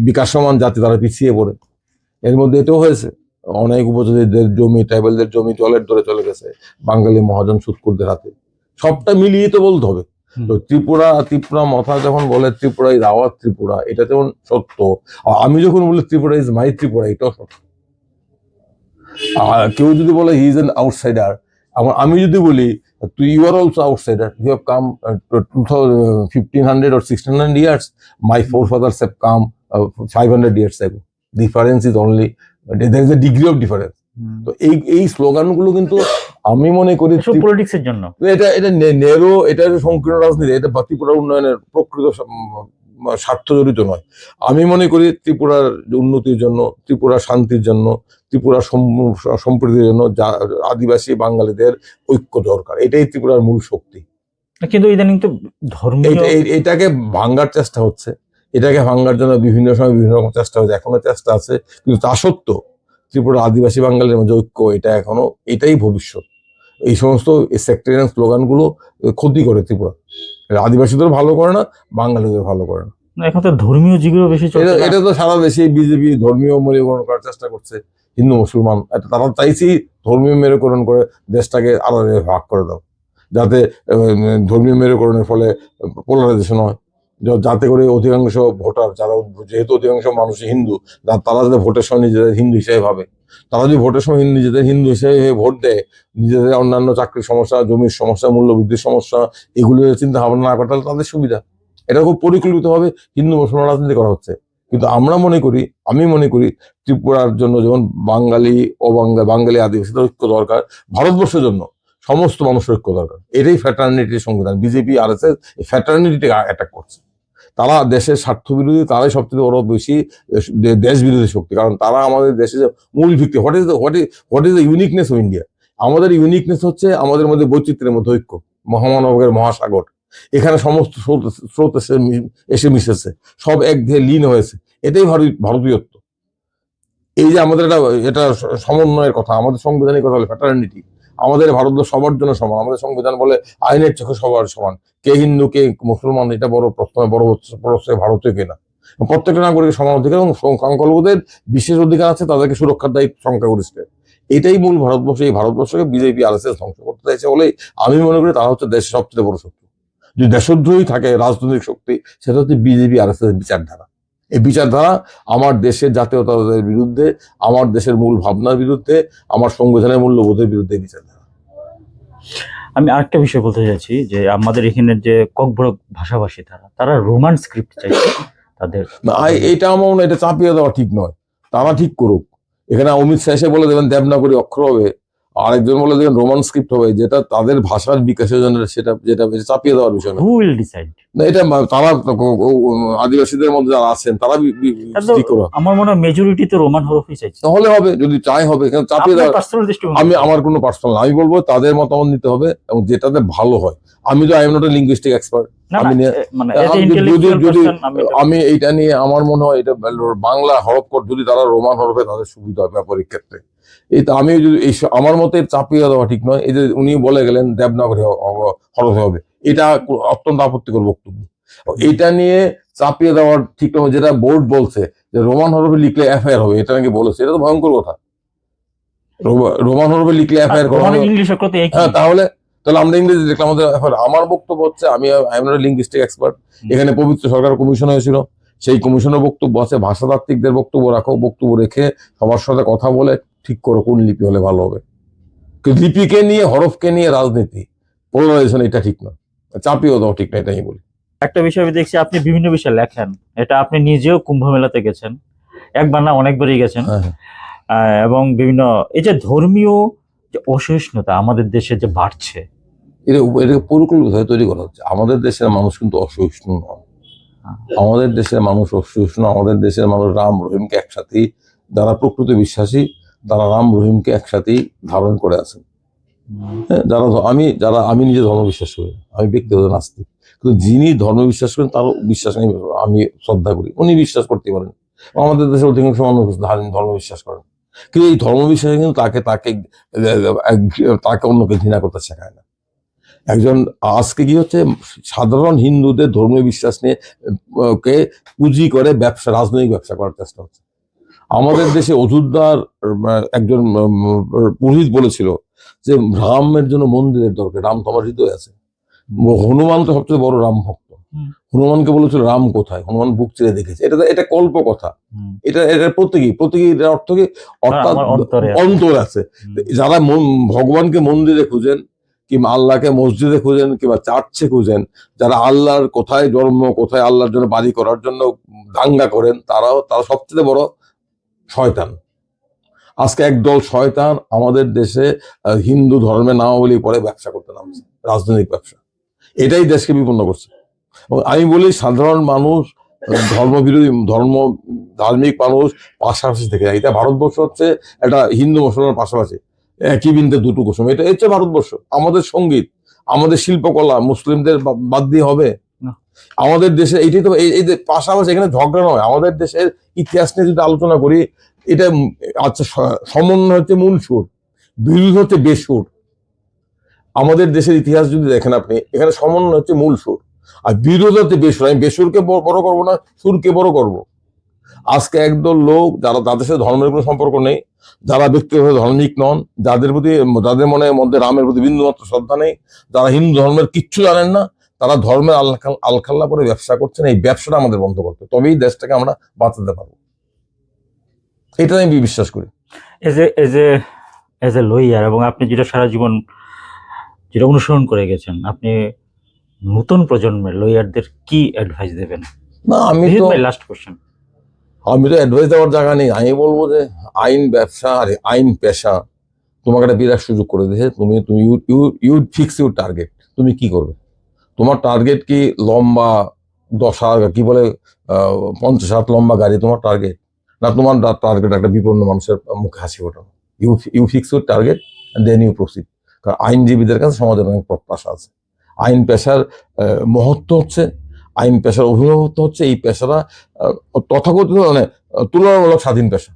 বিকাশমান জাতি তারা পিছিয়ে পড়ে। এর মধ্যে এটাও হয়েছে, অনেক উপজাতিদের জমি, ট্রাইবেলদের জমি জলের দরে চলে গেছে বাঙালি মহাজন সুৎকুরদের হাতে। সবটা মিলিয়ে তো বলতে হবে। তো ত্রিপুরা মাথা যখন বলে ত্রিপুরা ইজ আওয়ার ত্রিপুরা, এটা যেমন সত্য, আর আমি যখন বলি ত্রিপুরা ইজ মাই ত্রিপুরা, এটাও সত্য। কেউ যদি বলে হি ইজ এন আউটসাইডার, আমি যদি বলি you are also outsider, you have come 1500 or 1600 years, my forefathers have come 500 years ago. Difference is only, there is a degree of difference. তো এই স্লোগানগুলো কিন্তু আমি মনে করি পলিটিক্সের জন্য এটা নেরো, এটা সংকীর্ণ রাজনীতি, এটা ত্রিপুরার উন্নয়নের প্রকৃত স্বার্থ জড়িত নয়। আমি মনে করি ত্রিপুরার উন্নতির জন্য, ত্রিপুরার শান্তির জন্য, ত্রিপুরার সম্প্রীতির জন্য আদিবাসী বাঙালিদের ঐক্য দরকার, এটাই ত্রিপুরার মূল শক্তি। কিন্তু ইদানিং তো ধর্মীয় এটাকে ভাঙ্গার চেষ্টা হচ্ছে, এটাকে ভাঙ্গার জন্য বিভিন্ন সময় বিভিন্ন রকম চেষ্টা হচ্ছে, এখনো চেষ্টা আছে, কিন্তু তা সত্ত্বেও ত্রিপুরা আদিবাসী বাঙালির মধ্যে ঐক্য, এটা এখনো, এটাই ভবিষ্যৎ। এই সমস্ত সেক্টরিয়ান স্লোগানগুলো ক্ষতি করে ত্রিপুরা, আদিবাসীদের ভালো করে না, বাঙালিদের ভালো করে না। এখন তো ধর্মীয় জিগিরও বেশি চলছে। এটা তো সারা দেশে বিজেপি ধর্মীয় মেরুকরণ করার চেষ্টা করছে, হিন্দু মুসলমান, তারা চাইছেই ধর্মীয় মেরুকরণ করে দেশটাকে আলাদা ভাগ করে দাও, যাতে ধর্মীয় মেরুকরণের ফলে পোলারাইজেশন হয়, যাতে করে অধিকাংশ ভোটার, যারা যেহেতু অধিকাংশ মানুষ হিন্দু, তারা যাতে ভোটের সময় নিজেদের হিন্দু হিসেবে ভাবে, তারা যদি ভোটের সময় নিজেদের হিন্দু হিসেবে ভোট দেয়, নিজেদের অন্যান্য চাকরির সমস্যা, জমির সমস্যা, মূল্যবৃদ্ধির সমস্যা, এগুলো চিন্তা ভাবনা না করে, তাহলে তাদের সুবিধা। এটা খুব পরিকল্পিতভাবে হিন্দু মুসলমান রাজনীতি করা হচ্ছে। কিন্তু আমি মনে করি ত্রিপুরার জন্য যেমন বাঙালি বাঙালি আদিবাসীদের ঐক্য দরকার, ভারতবর্ষের জন্য সমস্ত মানুষের ঐক্য দরকার। এটাই ফ্র্যাটার্নিটির সংবিধান। বিজেপি RSS এই ফ্র্যাটার্নিটিকে অ্যাটাক করছে। তারা দেশের স্বার্থ বিরোধী, তারাই সবচেয়ে বড় বেশি দেশ বিরোধী শক্তি, কারণ তারা আমাদের দেশের মূল ভিত্তি। What is the uniqueness of India? আমাদের ইউনিকনেস হচ্ছে আমাদের মধ্যে বৈচিত্র্যের মধ্যে ঐক্য, মহামানবের মহাসাগর, এখানে সমস্ত স্রোত এসে মিশেছে, সব এক ধেয়ে লীন হয়েছে, এটাই ভারতীয়ত্ব। এই যে আমাদের এটা সমন্বয়ের কথা, আমাদের সংবিধানের কথা বলে ফ্র্যাটার্নিটি, আমাদের ভারতবর্ষ সবার জন্য সমান, আমাদের সংবিধান বলে আইনের চোখে সবার সমান, কে হিন্দু কে মুসলমান এটা বড় প্রশ্ন, বড় ভারতীয় কেনা, প্রত্যেকটা নাগরিকের সমান অধিকার এবং সংখ্যালঘুদের বিশেষ অধিকার আছে, তাদেরকে সুরক্ষার দায়িত্ব সংখ্যাগরিষ্ঠের। এটাই মূল ভারতবর্ষ। এই ভারতবর্ষকে বিজেপি RSS ধ্বংস করতে চাইছে বলেই আমি মনে করি তারা হচ্ছে দেশের সবচেয়ে বড় শক্তি। যদি দেশদ্রোহী থাকে রাজনৈতিক শক্তি, সেটা হচ্ছে বিজেপি RSS বিচারধারা। এই বিচারধারা আমার দেশের জাতীয়তাবাদের বিরুদ্ধে, আমার দেশের মূল ভাবনার বিরুদ্ধে, আমার সংবিধানের মূল্যবোধের বিরুদ্ধে বিচারধারা। আমি আরেকটা বিষয় বলতে চাইছি যে আমাদের এখানের যে ককবরক ভাষাভাষী তারা রোমান স্ক্রিপ্ট চাইছে তাদের। এটা আমার মনে হয় এটা চাপিয়ে দেওয়া ঠিক নয়, তারা ঠিক করুক। এখানে অমিত শাহ এসে বলে দেবেন দেবনাগরী অক্ষর হবে, আরেকজন বলে দেবেন রোমান স্ক্রিপ্ট হবে, যেটা তাদের ভাষার বিকাশের জন্য যেটা চাপিয়ে দেওয়ার বিষয় না। Who will decide? না, এটা তারা আদিবাসীদের মধ্যে যারা আছেন তারা ঠিক করবে। আমার মনে হয় মেজরিটি তো রোমান হরফই চাইছে। তাহলে হবে, যদি চাই হবে, এখানে চাপিয়ে দেওয়া। আমি আমার কোনো পার্সোনাল, আমি বলবো তাদের মতামত নিতে হবে এবং যেটাতে ভালো হয়। আমি তো I am not a linguistic expert, আমি এইটা নিয়ে আমার মনে হয় এটা বাংলা হরফ যদি তারা রোমান হরফে তাদের সুবিধা হবে ব্যাপারিক ক্ষেত্রে। এই তো আমি যদি আমার মতে চাপিয়ে দেওয়া ঠিক নয়। এই যে উনি বলে গেলেন দেবনাগরী হরফে হবে, এটা অত্যন্ত আপত্তিকর বক্তব্য। এটা নিয়ে চাপিয়ে দেওয়ার ঠিক নয়। যেটা বোর্ড বলছে যে রোমান হরফে লিখলে FIR হবে, এটা নাকি বলেছে, এটা তো ভয়ঙ্কর কথা। রোমান হরফে লিখলে FIR করা হবে, হ্যাঁ, তাহলে আমরা ইংরেজি দেখলাম আমাদের। আমার বক্তব্য হচ্ছে, আমি লিঙ্গুইস্টিক এক্সপার্ট, এখানে পবিত্র সরকার কমিশন হয়েছিল, সেই কমিশনের বক্তব্য আছে, ভাষাতাত্ত্বিকদের বক্তব্য রাখো, বক্তব্য রেখে সবার সাথে কথা বলে ঠিক করো কোন লিপি হলে ভালো হবে। কিন্তু লিপিকে নিয়ে, হরফকে নিয়ে রাজনীতি, পোলারাইজেশন, এটা ঠিক না, চাপিয়েও দাও ঠিক না, এটাই বলি। একটা বিষয় আমি দেখছি আপনি বিভিন্ন বিষয় লেখেন, এটা আপনি নিজেও কুম্ভ মেলাতে গেছেন, একবার না অনেকবারই গেছেন, এবং বিভিন্ন এই যে ধর্মীয় যে অসহিষ্ণুতা আমাদের দেশে যে বাড়ছে, এটাকে পরিকল্পিতভাবে তৈরি করা হচ্ছে। আমাদের দেশের মানুষ কিন্তু অসহিষ্ণু নয়, আমাদের দেশের মানুষ অসহিষ্ণু। আমাদের দেশের মানুষ রাম রহিমকে একসাথেই, যারা প্রকৃত বিশ্বাসী তারা রাম রহিমকে একসাথেই ধারণ করে আছেন। আমি নিজে ধর্ম বিশ্বাস করি, আমি ব্যক্তিগত নাস্তিক, কিন্তু যিনি ধর্ম বিশ্বাস করেন তারও বিশ্বাস আমি শ্রদ্ধা করি, উনি বিশ্বাস করতে পারেন। আমাদের দেশের অধিকাংশ মানুষ ধর্ম বিশ্বাস করেন, কিন্তু এই ধর্ম বিশ্বাসে কিন্তু তাকে অন্যকে ঘৃণা করতে শেখায় না। একজন আজকে কি হচ্ছে, সাধারণ হিন্দুদের ধর্মীয় বিশ্বাস নিয়ে কে পুঁজি করে ব্যবসা, রাজনৈতিক ব্যবসা করার চেষ্টা হচ্ছে। আমাদের দেশে অযোধ্যার একজন পুরোহিত বলেছিল যে রামের জন্য মন্দিরের দরকার, রাম তো আমার হৃদয়ে আছে। হনুমান তো সবচেয়ে বড় রাম ভক্ত। হনুমানকে বলেছিল রাম কোথায়, হনুমান বুক চিরে দেখেছে। এটা কল্প কথা, এটা প্রতীকীর অর্থ কি, অর্থাৎ অন্তর আছে। যারা ভগবানকে মন্দিরে খুঁজেন কিংবা আল্লাহকে মসজিদে খুঁজেন কিংবা চার্চে খুঁজেন, যারা আল্লাহর কোথায় জন্ম, কোথায় আল্লাহর জন্য বাড়ি করার জন্য দাঙ্গা করেন, তারা সবচেয়ে বড় শয়তান। আজকে একদল শয়তান আমাদের দেশে হিন্দু ধর্মে নামাবলী পরে ব্যবসা করতে নামছে, রাজনৈতিক ব্যবসা। এটাই দেশকে বিপন্ন করছে। এবং আমি বলি সাধারণ মানুষ, ধর্মবিরোধী ধার্মিক মানুষ পাশাপাশি থেকে যায়। এটা ভারতবর্ষ হচ্ছে একটা হিন্দু মুসলমান পাশাপাশি, একই বিন্দে দুটো কুসুম। এটা হচ্ছে ভারতবর্ষ। আমাদের সঙ্গীত, আমাদের শিল্পকলা মুসলিমদের বাদ দিয়ে হবে? আমাদের দেশে এইটাই তো, এই যে পাশাপাশি, এখানে ঝগড়া নয়। আমাদের দেশের ইতিহাস নিয়ে যদি আলোচনা করি, এটা আচ্ছা, সমন্বয় হচ্ছে মূল সুর, বিরোধ হচ্ছে বেসুর। আমাদের দেশের ইতিহাস যদি দেখেন আপনি, এখানে সমন্বয় হচ্ছে মূল সুর আর বিরোধ হচ্ছে বেসুর। আমি বেসুরকে বড় করবো না, সুরকে বড় করব। আজকে একদল লোক যারা, তাদের সাথে ধর্মের কোনো সম্পর্ক নেই, যারা ব্যক্তিগত ধার্মিক নন, যাদের মনের মধ্যে রামের প্রতি বিন্দুমাত্র শ্রদ্ধা নেই, যারা হিন্দু ধর্মের কিচ্ছু জানেন না, তারা ধর্মের আলখাল্লা করে ব্যবসা করছেন। এই ব্যবসাটা আমাদের বন্ধ করতে, তবেই দেশটাকে আমরা বাঁচাতে পারবো। এটা আমি বিশ্বাস করি। এজ এ লয়ার, এবং আপনি যেটা সারা জীবন যেটা অনুসরণ করে গেছেন, আপনি নতুন প্রজন্মের লয়ারদের কি অ্যাডভাইস দেবেন? না, আমি তো লাস্ট কোশ্চেন, আমি তো অ্যাডভাইস দেওয়ার জায়গা নেই। আমি বলবো যে আইন ব্যবসা আর আইন পেশা তোমাকে একটা বিরাট সুযোগ করে দিয়েছে। তুমি ইউ ফিক্স ইউর টার্গেট। তুমি কি করবে? তোমার টার্গেট কি লম্বা 10 কি বলে 50 হাত লম্বা গাড়ি তোমার টার্গেট? না, তোমার টার্গেট একটা বিপন্ন মানুষের মুখে হাসি ফোটানো? You fix your target and then you proceed. কারণ আইনজীবীদের কাছে সমাজের অনেক প্রত্যাশা আছে। আইন পেশার মহত্ব হচ্ছে, আইন পেশার অভিনবত্ব হচ্ছে, এই পেশাটা তথাকথিত মানে তুলনামূলক স্বাধীন পেশা।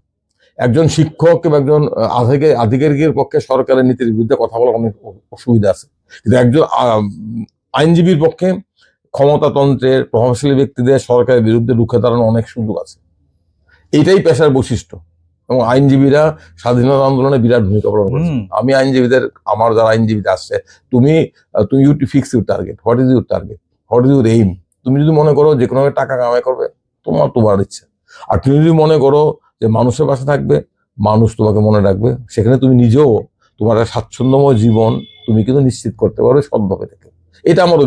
একজন শিক্ষক কিংবা একজন আধিকারিকের পক্ষে সরকারের নীতির বিরুদ্ধে কথা বলার অনেক অসুবিধা আছে, কিন্তু একজন আইনজীবীর পক্ষে ক্ষমতাতন্ত্রের প্রভাবশালী ব্যক্তিদের সরকারের বিরুদ্ধে রুখে দাঁড়ানোর অনেক সুযোগ আছে। এটাই পেশার বৈশিষ্ট্য, এবং আইনজীবীরা স্বাধীনতা আন্দোলনে বিরাট ভূমিকা পালন করেছে। আমি আইনজীবীদের, আমার যারা আইনজীবীতে আসছে, তুমি you to fix your target. What is your target? What is your aim? তুমি যদি মনে করো যে কোনো টাকা কামাই করবে, তোমার ইচ্ছে। আর তুমি যদি মনে করো যে মানুষের পাশে থাকবে, মানুষ তোমাকে মনে রাখবে, সেখানে তুমি নিজেও তোমার একটা স্বাচ্ছন্দ্যময় জীবন তুমি কিন্তু নিশ্চিত করতে পারবে সৎভাবে থেকে। এটা আমার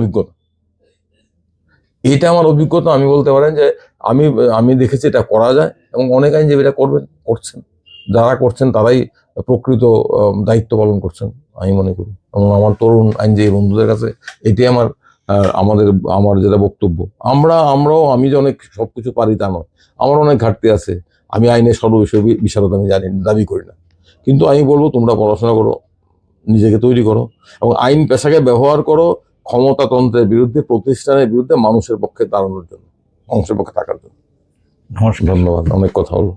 অভিজ্ঞতা। আমি বলতে পারেন যে আমি দেখেছি এটা করা যায়, এবং অনেক আইনজীবী এটা করছেন। যারা করছেন তারাই প্রকৃত দায়িত্ব পালন করছেন আমি মনে করি। এবং আমার তরুণ আইনজীবী বন্ধুদের কাছে এটাই আমার যেটা বক্তব্য। আমি যে অনেক সবকিছু পারি তা নয়, আমার অনেক ঘাটতি আছে। আমি আইনের সর্ববিষয় বিশারদ আমি দাবি করি না, কিন্তু আমি বলবো তোমরা পড়াশোনা করো, নিজেকে তৈরি করো, এবং আইন পেশাকে ব্যবহার করো ক্ষমতাতন্ত্রের বিরুদ্ধে, প্রতিষ্ঠানের বিরুদ্ধে, মানুষের পক্ষে দাঁড়ানোর জন্য, মানুষের পক্ষে থাকার জন্য। নমস্কার, ধন্যবাদ। অনেক কথা হলো।